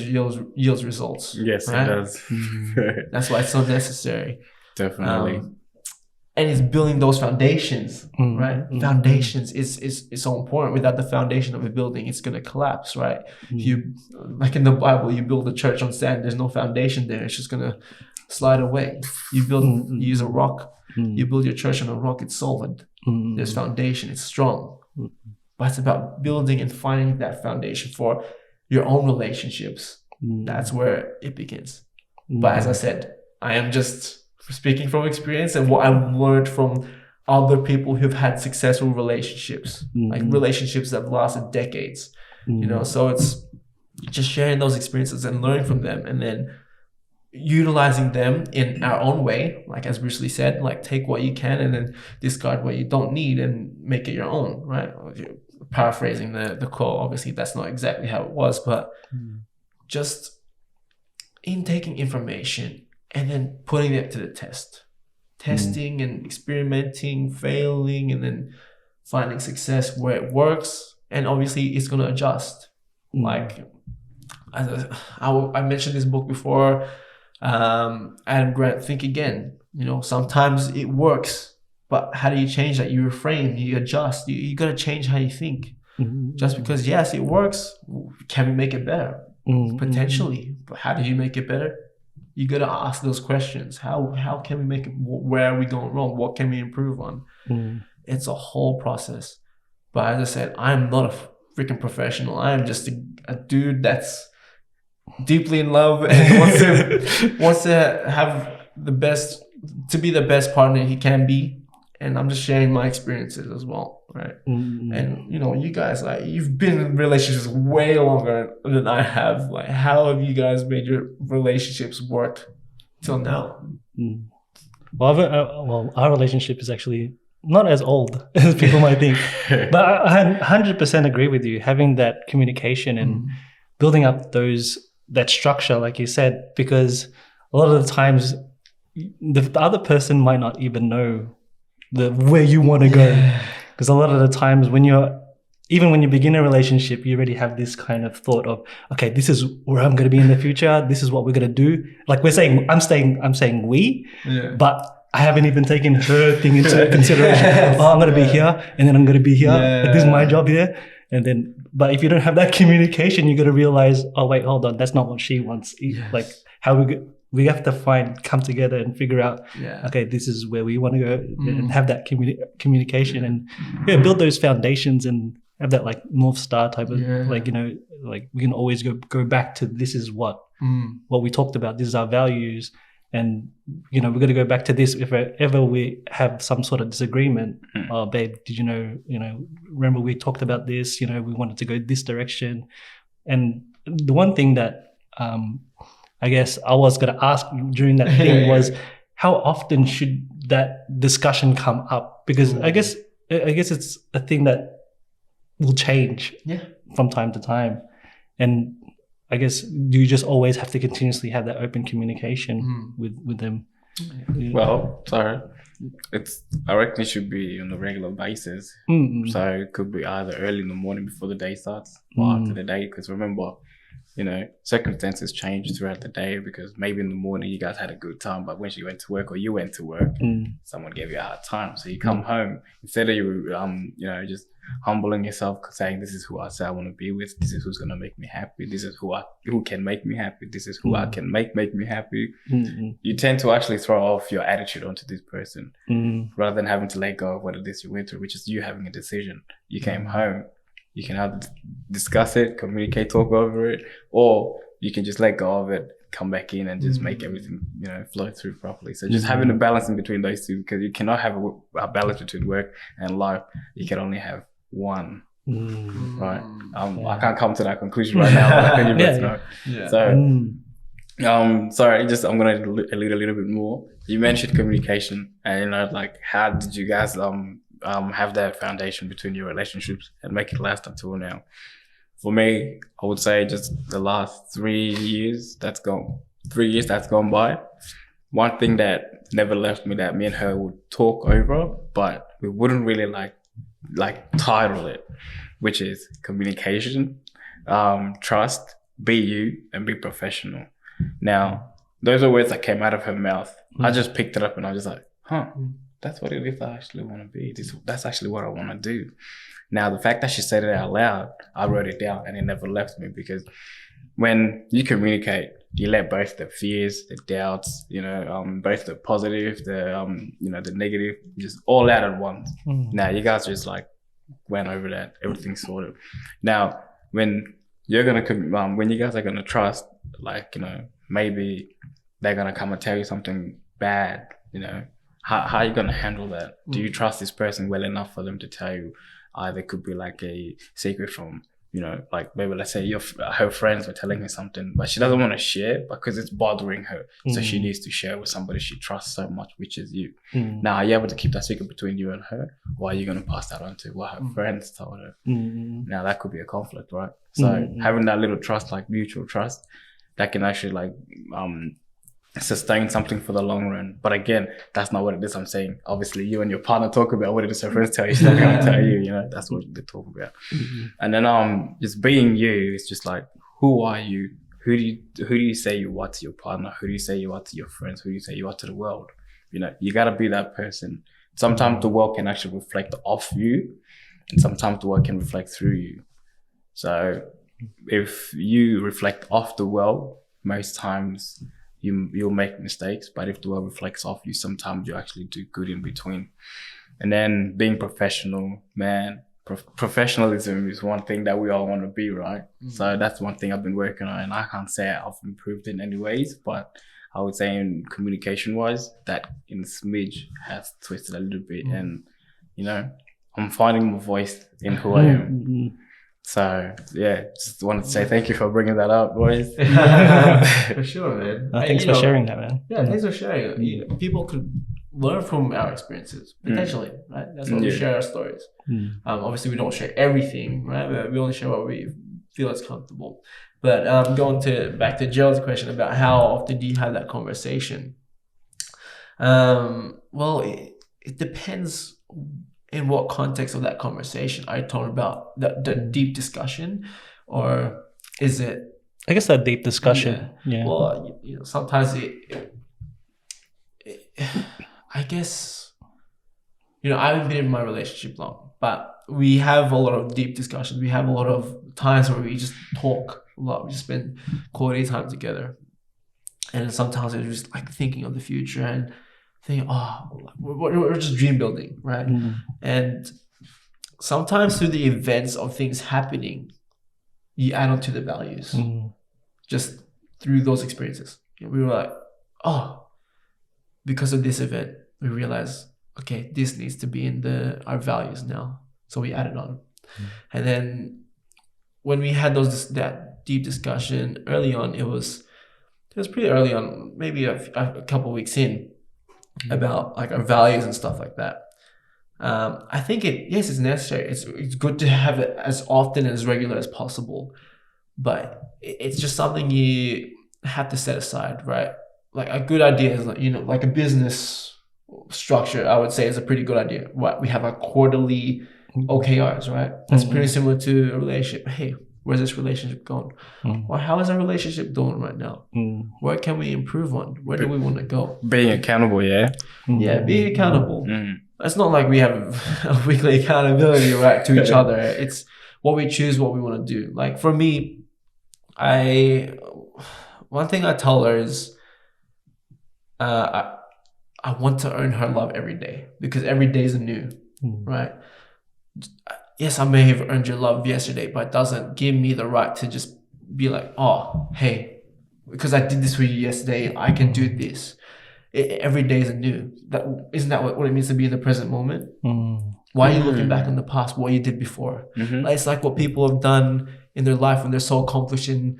yields results. Yes, right? It does. That's why it's so necessary. Definitely. And it's building those foundations, right? Foundations is so important. Without the foundation of a building, it's going to collapse, right? You, like in the Bible, you build a church on sand, there's no foundation there. It's just going to slide away. You use a rock. You build your church on a rock, it's solid. There's foundation, it's strong. But it's about building and finding that foundation for your own relationships. That's where it begins. But as I said, I am just speaking from experience and what I've learned from other people who've had successful relationships, like relationships that have lasted decades, so it's just sharing those experiences and learning from them and then utilizing them in our own way, like as Bruce Lee said, like take what you can and then discard what you don't need and make it your own, right? Paraphrasing the quote, obviously that's not exactly how it was, but just intaking information and then putting it to the test, testing and experimenting, failing, and then finding success where it works. And obviously it's going to adjust. Like I mentioned this book before, Adam Grant, Think Again. Sometimes it works, but how do you change that? You reframe, you adjust, you got to change how you think. Just because, yes, it works, can we make it better? Potentially, but how do you make it better? You got to ask those questions. How can we make it? Where are we going wrong? What can we improve on? It's a whole process. But as I said, I'm not a freaking professional. I am just a dude that's deeply in love and wants to have to be the best partner he can be. And I'm just sharing my experiences as well, right? And you guys, like, you've been in relationships way longer than I have. Like, how have you guys made your relationships work till now? Well, our relationship is actually not as old as people might think. But I 100% agree with you. Having that communication and building up those that structure, like you said, because a lot of the times the other person might not even know where you want to go. Because a lot of the times when you begin a relationship, you already have this kind of thought of, okay, this is where I'm going to be in the future. This is what we're going to do. Like I'm saying we, but I haven't even taken her thing into consideration. I'm going to be here, and then I'm going to be here. This is my job here. And then, but if you don't have that communication, you're going to realize, oh wait, hold on, that's not what she wants. Like how we have to come together and figure out, okay, this is where we want to go, and have that communication and build those foundations and have that like North Star type of like, you know, like we can always go back to this is what we talked about. This is our values. And, you know, we're going to go back to this if ever we have some sort of disagreement. Oh, babe, did you know, remember we talked about this, you know, we wanted to go this direction. And the one thing that I guess I was going to ask during that thing was, how often should that discussion come up? Because I guess it's a thing that will change from time to time. And I guess, do you just always have to continuously have that open communication with them? Well, sorry. I reckon it should be on a regular basis. So it could be either early in the morning before the day starts or after the day. Because remember, you know, circumstances change throughout the day, because maybe in the morning you guys had a good time, but when you went to work or you went to work, someone gave you a hard time. So you come home, instead of you, you know, just humbling yourself, saying, this is who I say I want to be with, this is who's going to make me happy, this is who can make me happy, this is who I can make me happy. You tend to actually throw off your attitude onto this person rather than having to let go of what it is you went through, which is you having a decision. You came home, you can either discuss it, communicate, talk over it, or you can just let go of it, come back in and just make everything, you know, flow through properly. So just having a balance in between those two, because you cannot have a balance between work and life. You can only have one, right? I can't come to that conclusion right now, but I think you both know. So, sorry, I'm going to allude a little bit more. You mentioned communication, and, you know, like, how did you guys have that foundation between your relationships and make it last until now? For me, I would say just the last 3 years that's gone by. One thing that never left me, that me and her would talk over, but we wouldn't really like title it, which is communication, trust, be you, and be professional. Now, those are words that came out of her mouth. I just picked it up and I was just like, that's what it is I actually want to be. That's actually what I want to do. Now, the fact that she said it out loud, I wrote it down and it never left me, because when you communicate, you let both the fears, the doubts, you know, both the positive, the, you know, the negative, just all out at once. Now, you guys just like went over that, everything's sorted. Now, when you guys are going to trust, like, you know, maybe they're going to come and tell you something bad, you know, how are you going to handle that? Do you trust this person well enough for them to tell you? Either could be like a secret from, you know, like maybe let's say her friends were telling her something, but she doesn't want to share because it's bothering her. So she needs to share with somebody she trusts so much, which is you. Now, are you able to keep that secret between you and her? Or are you going to pass that on to what her friends told her? Now, that could be a conflict, right? So having that little trust, like mutual trust, that can actually like sustain something for the long run. But again, that's not what it is I'm saying. Obviously, you and your partner talk about what it is her friends tell you. She's not going to tell you, you know, that's what they talk about. And then just being you, it's just like, who are you? Who do you say you are to your partner? Who do you say you are to your friends? Who do you say you are to the world? You know, you got to be that person. Sometimes the world can actually reflect off you, and sometimes the world can reflect through you. So if you reflect off the world, most times you'll make mistakes, but if the world reflects off you, sometimes you actually do good in between. And then being professional, man, professionalism is one thing that we all want to be, right? So that's one thing I've been working on, and I can't say I've improved in any ways, but I would say in communication wise, that in smidge has twisted a little bit. And, you know, I'm finding my voice in who I am. So, yeah, just wanted to say thank you for bringing that up, boys. For sure, man. Thanks for sharing that, man. Yeah, thanks for sharing. You know, people could learn from our experiences, potentially, right? That's why we share our stories. Obviously, we don't share everything, right? We only share what we've feel as comfortable. But going back to Gerald's question about how often do you have that conversation? Well, it depends in what context of that conversation. Are you talking about the deep discussion, or is it? I guess that deep discussion. Yeah. Well, sometimes I guess, I haven't been in my relationship long, but we have a lot of deep discussions. We have a lot of times where we just talk a lot. We just spend quality time together. And sometimes it's just like thinking of the future and thinking, we're just dream building, right? Mm. And sometimes through the events of things happening, you add on to the values. Just through those experiences. We were like, because of this event, we realized, okay, this needs to be in our values now. So we added on. And then when we had that deep discussion early on, it was pretty early on, maybe a couple of weeks in, about like our values and stuff like that. I think it's necessary. It's good to have it as often and as regular as possible, but it's just something you have to set aside, right? Like a good idea is like a business structure, I would say, is a pretty good idea. We have our quarterly OKRs, right? That's pretty similar to a relationship. Hey, where's this relationship going? Or how is our relationship doing right now? Where can we improve on? Where do we want to go? Being accountable, yeah. Yeah, being accountable. It's not like we have a weekly accountability, right, to each other. It's what we choose, what we want to do. Like for me, one thing I tell her is, I want to earn her love every day, because every day is new, right? Yes, I may have earned your love yesterday, but it doesn't give me the right to just be like, hey, because I did this for you yesterday, I can do this. Every day is new. Isn't that what it means to be in the present moment? Why are you looking back on the past, what you did before? It's like what people have done in their life when they're so accomplished in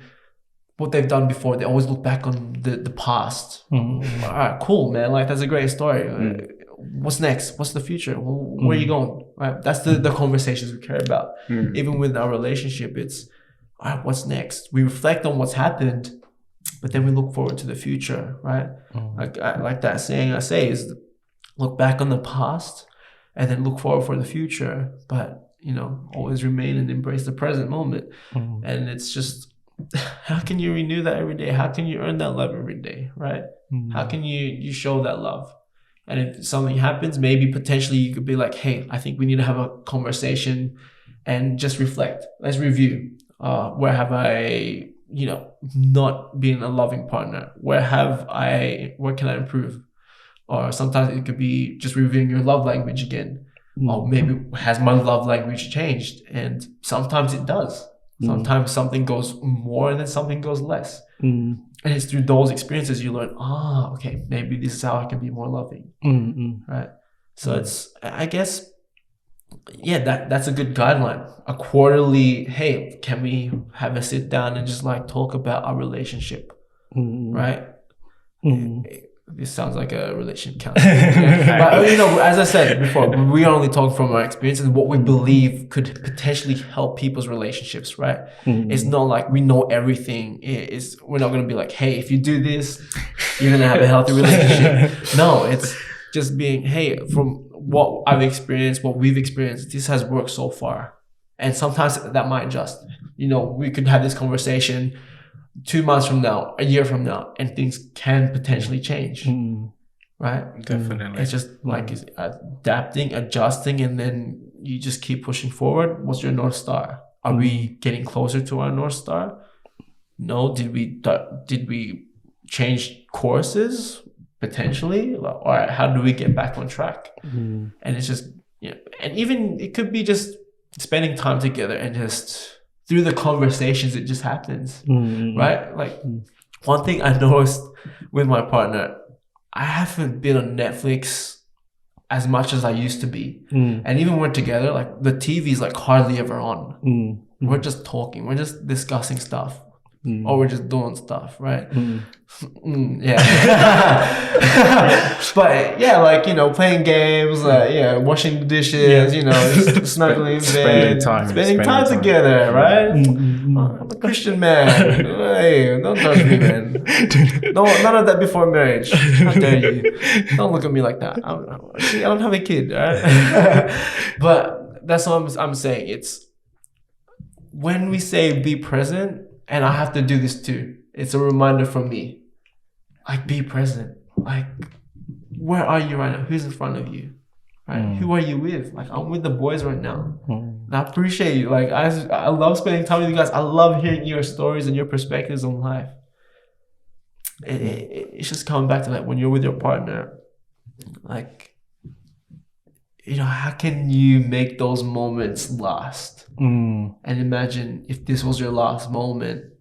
what they've done before. They always look back on the past. All right, cool, man. Like, that's a great story. What's next? What's the future? Where are you going? Right? That's the conversations we care about. Even with our relationship, it's, all right, what's next? We reflect on what's happened, but then we look forward to the future, right? Like that saying I say is, look back on the past and then look forward for the future, but always remain and embrace the present moment. And it's just, how can you renew that every day? How can you earn that love every day, right? How can you show that love? And if something happens, maybe potentially you could be like, hey, I think we need to have a conversation and just reflect. Let's review. Where have I, not been a loving partner? Where can I improve? Or sometimes it could be just reviewing your love language again. Or maybe has my love language changed? And sometimes it does. Sometimes something goes more and then something goes less. And it's through those experiences you learn, okay, maybe this is how I can be more loving. Right? So it's, I guess, that's a good guideline. A quarterly, hey, can we have a sit down and just like talk about our relationship? Right? This sounds like a relationship counselor. But as I said before, we only talk from our experiences, what we believe could potentially help people's relationships, right? It's not like we know everything. We're not going to be like, hey, if you do this, you're going to have a healthy relationship. No, it's just being, hey, from what I've experienced, what we've experienced, this has worked so far. And sometimes that might adjust. We could have this conversation 2 months from now, a year from now, and things can potentially change, right? Definitely. It's just like adapting, adjusting, and then you just keep pushing forward. What's your North Star? Are we getting closer to our North Star? No. Did we change courses potentially? All right, how do we get back on track? And it's just, and even it could be just spending time together and just through the conversations, it just happens, right? Like one thing I noticed with my partner, I haven't been on Netflix as much as I used to be. And even when we're together, like the TV is like hardly ever on. We're just talking. We're just discussing stuff. or we're just doing stuff, right? Yeah. But yeah, like, you know, playing games, washing the dishes, you know, snuggling in bed, spending time together, right? I'm a Christian man. Hey, don't judge me, man. No, none of that before marriage. How dare you? Don't look at me like that. See, I don't have a kid, right? But that's what I'm saying. It's when we say be present, and I have to do this too. It's a reminder from me. Like, be present. Like, where are you right now? Who's in front of you? Right? Who are you with? Like, I'm with the boys right now. And I appreciate you. Like, I love spending time with you guys. I love hearing your stories and your perspectives on life. It's just coming back to like when you're with your partner, like, you know, how can you make those moments last? And imagine if this was your last moment,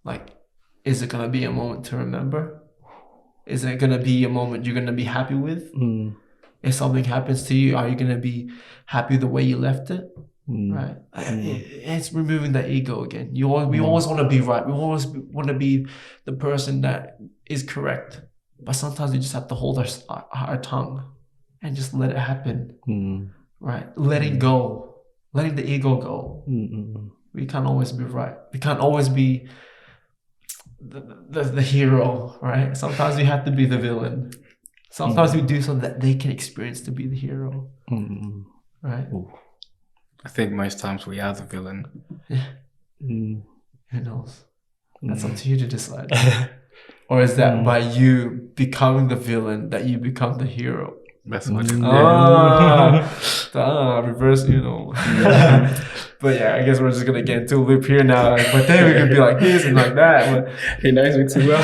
like, is it gonna be a moment to remember? Is it gonna be a moment you're gonna be happy with? If something happens to you, are you gonna be happy the way you left it? Right? It's removing the ego again. We always want to be right. We always want to be the person that is correct. But sometimes we just have to hold our tongue and just let it happen. Right? Letting go. Letting the ego go. We can't always be right. We can't always be the hero, right? Sometimes we have to be the villain. Sometimes we do something that they can experience to be the hero. Right? I think most times we are the villain. Yeah. Who knows? That's up to you to decide. Or is that by you becoming the villain that you become the hero? That's what it is. Reverse, you know. But yeah, I guess we're just gonna get into a loop here now. Like, but then we can be like this and like that. But he knows me too well.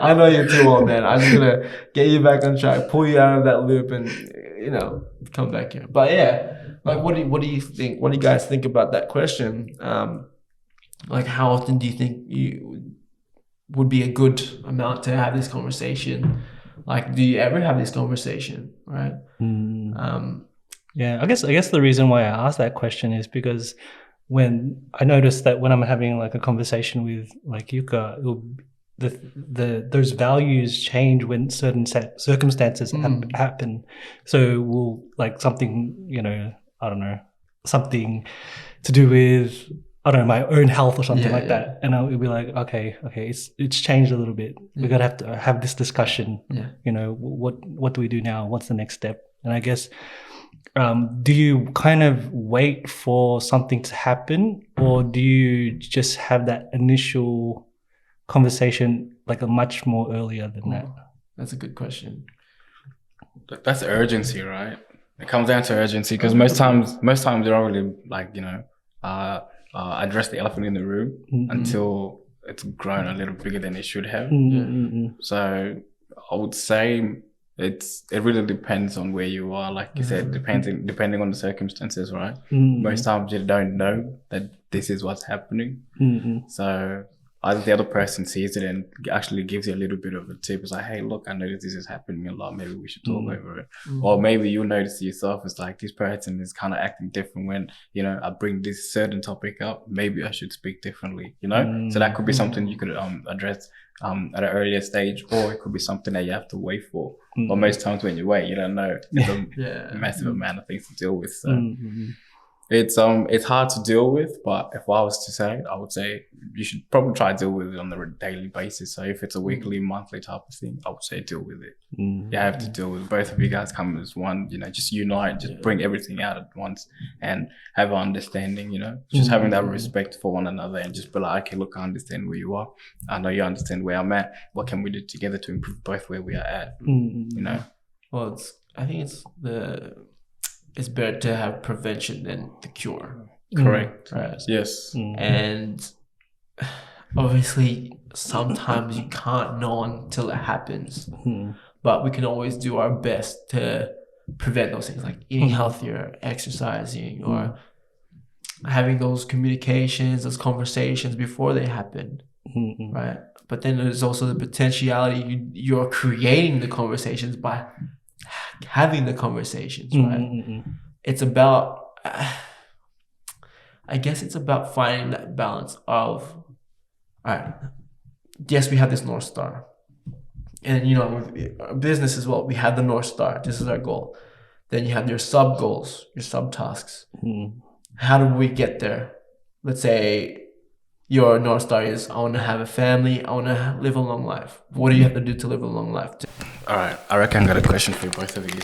I know you too well, man. I'm just gonna get you back on track, pull you out of that loop, and, you know, come back here. But yeah, like, what do you think? What do you guys think about that question? Like, how often do you think you would be a good amount to have this conversation? Like, do you ever have this conversation, right? Yeah, I guess the reason why I asked that question is because when I noticed that when I'm having like a conversation with like Yuka, those values change when certain circumstances happen. So we'll like something, you know, I don't know, something to do with, I don't know, my own health or something like that. And I'll be like, okay, it's changed a little bit. We're gonna have to have this discussion. You know, what do we do now? What's the next step? And I guess, do you kind of wait for something to happen, or do you just have that initial conversation like a much more earlier than that? That's a good question. That's urgency, right? It comes down to urgency because most times you don't really, like, you know, address the elephant in the room until it's grown a little bigger than it should have. So I would say it really depends on where you are. Like you said, depending on the circumstances, right? Most times you don't know that this is what's happening. So either the other person sees it and actually gives you a little bit of a tip. It's like, hey, look, I noticed this is happening a lot. Maybe we should talk over it. Or maybe you notice yourself, it's like, this person is kind of acting different when, you know, I bring this certain topic up. Maybe I should speak differently, you know? So that could be something you could address at an earlier stage, or it could be something that you have to wait for. But most times when you wait, you don't know. It's a massive amount of things to deal with. So it's hard to deal with, but if I was to say, I would say you should probably try to deal with it on a daily basis. So if it's a weekly, monthly type of thing, I would say deal with it. You have to deal with it. Both of you guys come as one, you know, just unite, just bring everything out at once and have an understanding, you know, just having that respect for one another and just be like, okay, look, I understand where you are. I know you understand where I'm at. What can we do together to improve both where we are at, you know? Well, I think it's better to have prevention than the cure. Correct. Right. Yes. And obviously sometimes you can't know until it happens. But we can always do our best to prevent those things, like eating healthier, exercising, or having those communications, those conversations before they happen. Right. But then there's also the potentiality you're creating the conversations by having the conversations, right? It's about, I guess it's about finding that balance of all right, yes, we have this North Star. And, with business as well, we have the North Star. This is our goal. Then you have your sub goals, your sub tasks. How do we get there? Let's say your North Star is, I want to have a family. I want to live a long life. What do you have to do to live a long life? All right, I reckon I got a question for both of you.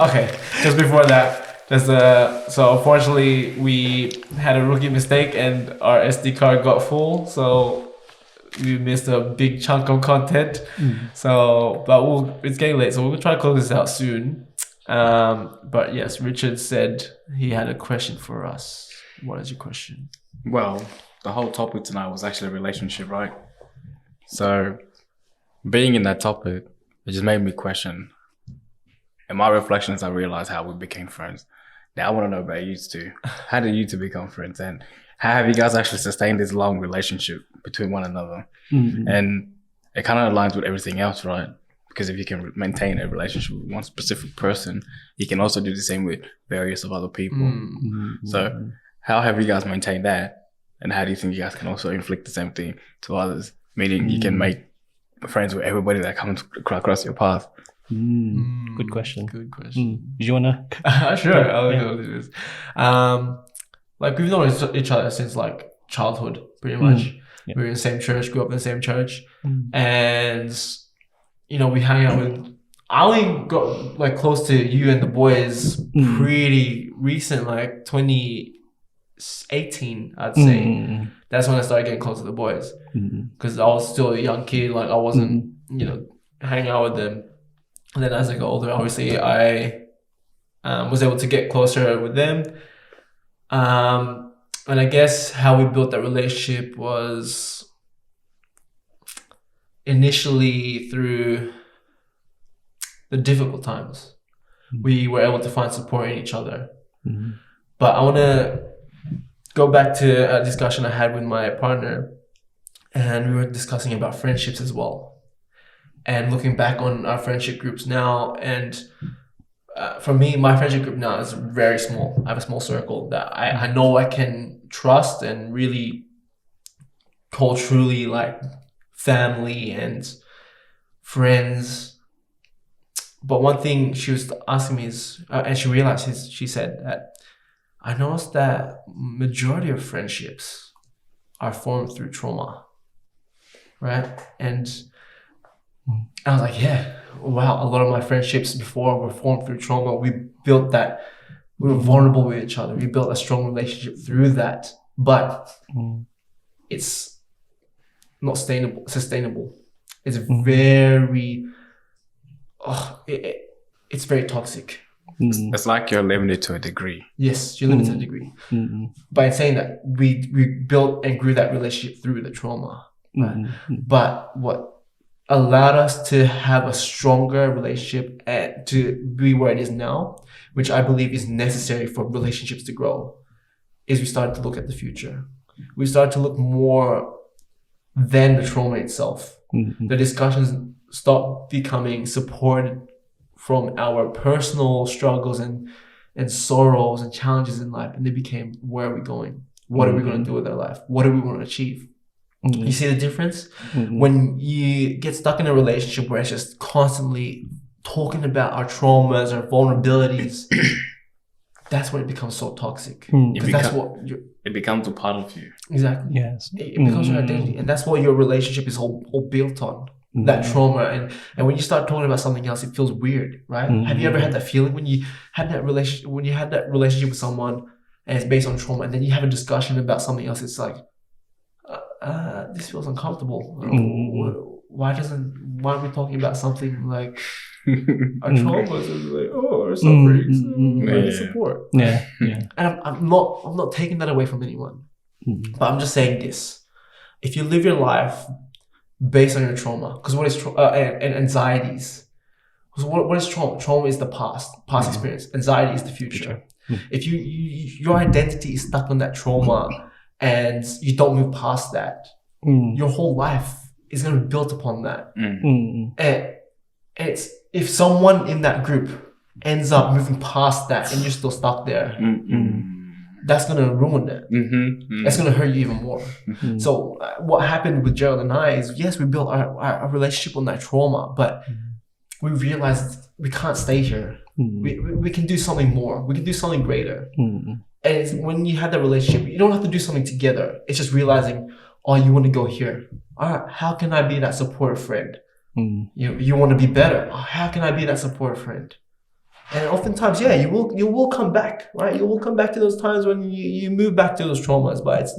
Okay, just before that, so unfortunately we had a rookie mistake and our SD card got full, so we missed a big chunk of content. So, but it's getting late, so we'll try to close this out soon. But yes, Richard said he had a question for us. What is your question? Well, the whole topic tonight was actually a relationship, right? So, being in that topic, it just made me question. In my reflections, I realized how we became friends. Now I want to know about you two. How did you two become friends? And how have you guys actually sustained this long relationship between one another? And it kind of aligns with everything else, right? Because if you can maintain a relationship with one specific person, you can also do the same with various of other people. So how have you guys maintained that? And how do you think you guys can also inflict the same thing to others? Meaning you can make friends with everybody that comes across your path. Good question. Good question. Do you wanna? Sure, I'll go do this. Like we've known each other since like childhood, pretty much. We were in the same church, grew up in the same church, and we hang out with. I only got like close to you and the boys pretty recent, like 2018, I'd say. That's when I started getting close to the boys, because I was still a young kid. Like I wasn't, hanging out with them. And then as I got older, obviously I was able to get closer with them. And I guess how we built that relationship was initially through the difficult times. We were able to find support in each other. But I want to go back to a discussion I had with my partner, and we were discussing about friendships as well. And looking back on our friendship groups now, and for me, my friendship group now is very small. I have a small circle that I know I can trust and really call truly like family and friends. But one thing she was asking me is, and she realized, she said that I noticed that majority of friendships are formed through trauma, right? And I was like, yeah, wow, a lot of my friendships before were formed through trauma. We built that. We were vulnerable with each other. We built a strong relationship through that. But it's not sustainable. It's very, it's very toxic. It's like you're limited to a degree. Yes, you're limited to a degree. By saying that, we built and grew that relationship through the trauma. Right? But what allowed us to have a stronger relationship and to be where it is now, which I believe is necessary for relationships to grow, is we started to look at the future. We started to look more than the trauma itself. The discussions stopped becoming supported from our personal struggles and sorrows and challenges in life, and they became, where are we going? What are we going to do with our life? What do we want to achieve? You see the difference? When you get stuck in a relationship where it's just constantly talking about our traumas, our vulnerabilities, that's when it becomes so toxic. It becomes a part of you. Exactly. Yes. It becomes your identity. And that's what your relationship is all built on. That trauma. And when you start talking about something else, it feels weird, right? Have you ever had that feeling when you had that relationship with someone and it's based on trauma, and then you have a discussion about something else, it's like, this feels uncomfortable. Why are we talking about something like our traumas and like, our sufferings, support? Yeah. And I'm not taking that away from anyone, but I'm just saying this: if you live your life based on your trauma, because what is and anxieties? Because what is trauma? Trauma is the past experience. Anxiety is the future. If your identity is stuck on that trauma, and you don't move past that, your whole life is going to be built upon that. And it's, if someone in that group ends up moving past that and you're still stuck there, that's gonna ruin it. That's gonna hurt you even more. So what happened with Gerald and I is, yes, we built our relationship on that trauma, but we realized we can't stay here. We can do something more. We can do something greater. And it's, when you have that relationship, you don't have to do something together. It's just realizing, oh, you want to go here. All right, how can I be that supportive friend? You want to be better. Oh, how can I be that supportive friend? And oftentimes, yeah, you will come back, right? You will come back to those times when you move back to those traumas. But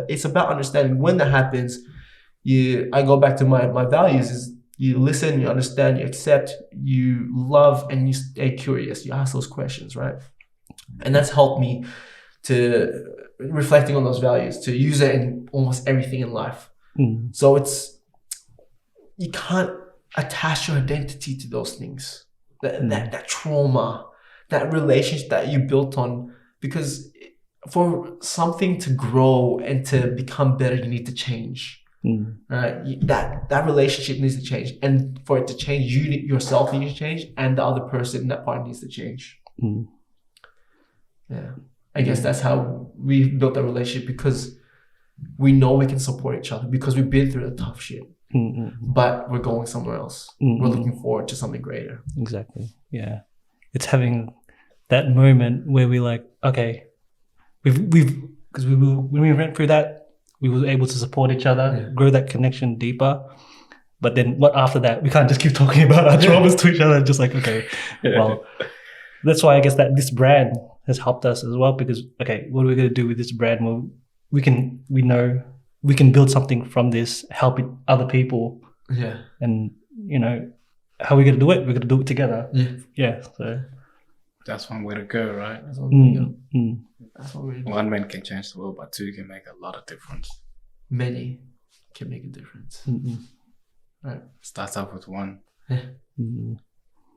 it's about understanding when that happens. I go back to my values is you listen, you understand, you accept, you love, and you stay curious. You ask those questions, right? And that's helped me to reflecting on those values, to use it in almost everything in life. So you can't attach your identity to those things, that trauma, that relationship that you built on, because for something to grow and to become better, you need to change. Right? That relationship needs to change, and for it to change, you yourself need to change, and the other person in that part needs to change. Yeah, I guess that's how we built a relationship, because we know we can support each other because we've been through the tough shit. But we're going somewhere else. We're looking forward to something greater. Exactly. Yeah, it's having that moment where we like, okay, we've because when we went through that, we were able to support each other, grow that connection deeper. But then what after that? We can't just keep talking about our traumas to each other. Just like, okay, well, that's why I guess that this brand has helped us as well, because, okay, what are we going to do with this brand? Well, we know we can build something from this, help other people. Yeah. And, how are we going to do it? We're going to do it together. Yeah. So that's one way to go, right? That's one way to go. That's what we do. One man can change the world, but two can make a lot of difference. Many can make a difference. Right. Starts off with one.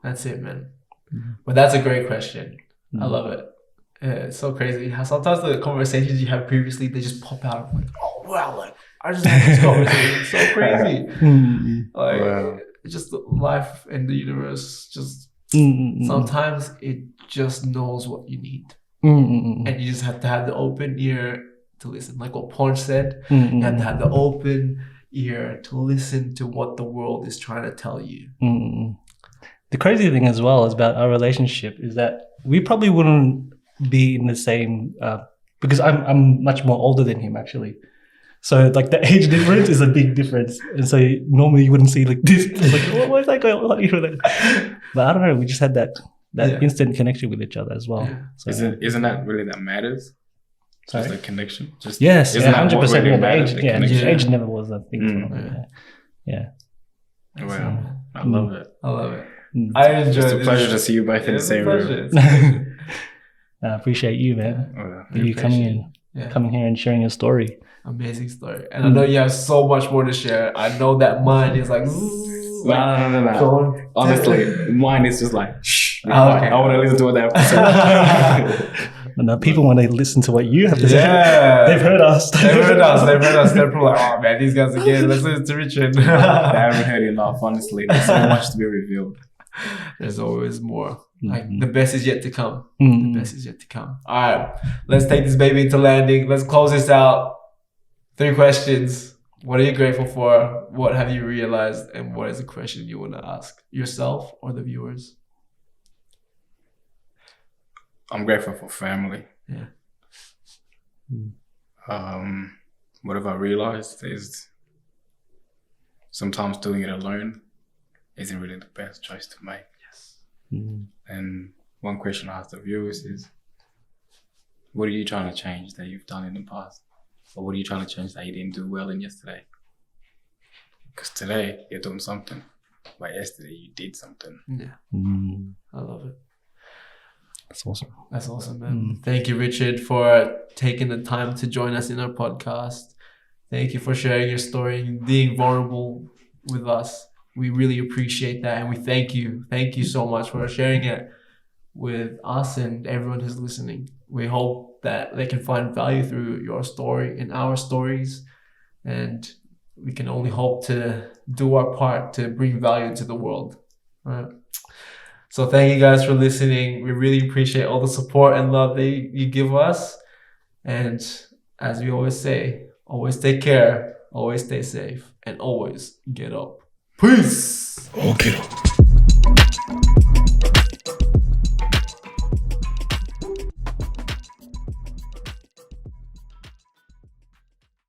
That's it, man. But that's a great question. I love it. It's so crazy how sometimes the conversations you have previously, they just pop out. I'm like, oh wow, like I just had this conversation. It's so crazy. Like just life and the universe just sometimes it just knows what you need. And you just have to have the open ear to listen. Like what Ponch said, you have to have the open ear to listen to what the world is trying to tell you. The crazy thing as well is about our relationship is that we probably wouldn't be in the same, because I'm much more older than him actually. So like the age difference is a big difference. And so normally you wouldn't see like this. Like, what is that going on? But I don't know, we just had that instant connection with each other as well. So, isn't that really that matters? Just the connection. Just yes, 100%. Yeah, the age never was a thing. Wow, I love it. I love it. I enjoy it. It's a pleasure to see you both in the same room. I appreciate you, man. You coming here and sharing your story. Amazing story. And I know you have so much more to share. I know that mine is like no. Honestly, mine is just like shh. I want to listen to what they have to say. But now people want to listen to what you have to say. They've heard us. They're probably like, oh man, these guys again. Let's listen to Richard. They haven't heard enough, honestly. There's so much to be revealed. There's always more. Like the best is yet to come. The best is yet to come. All right, let's take this baby into landing. Let's close this out. 3 questions. What are you grateful for? What have you realized? And what is the question you want to ask yourself or the viewers? I'm grateful for family. Yeah. What have I realized is sometimes doing it alone isn't really the best choice to make. Yes. And one question I ask the viewers is, what are you trying to change that you've done in the past? Or what are you trying to change that you didn't do well in yesterday? Because today you're doing something, but yesterday you did something. Yeah. I love it. That's awesome. That's awesome, man. Thank you, Richard, for taking the time to join us in our podcast. Thank you for sharing your story and being vulnerable with us. We really appreciate that, and we thank you. Thank you so much for sharing it with us and everyone who's listening. We hope that they can find value through your story and our stories, and we can only hope to do our part to bring value to the world. All right. So thank you guys for listening. We really appreciate all the support and love that you give us. And as we always say, always take care, always stay safe, and always get up. Peace. Okiru.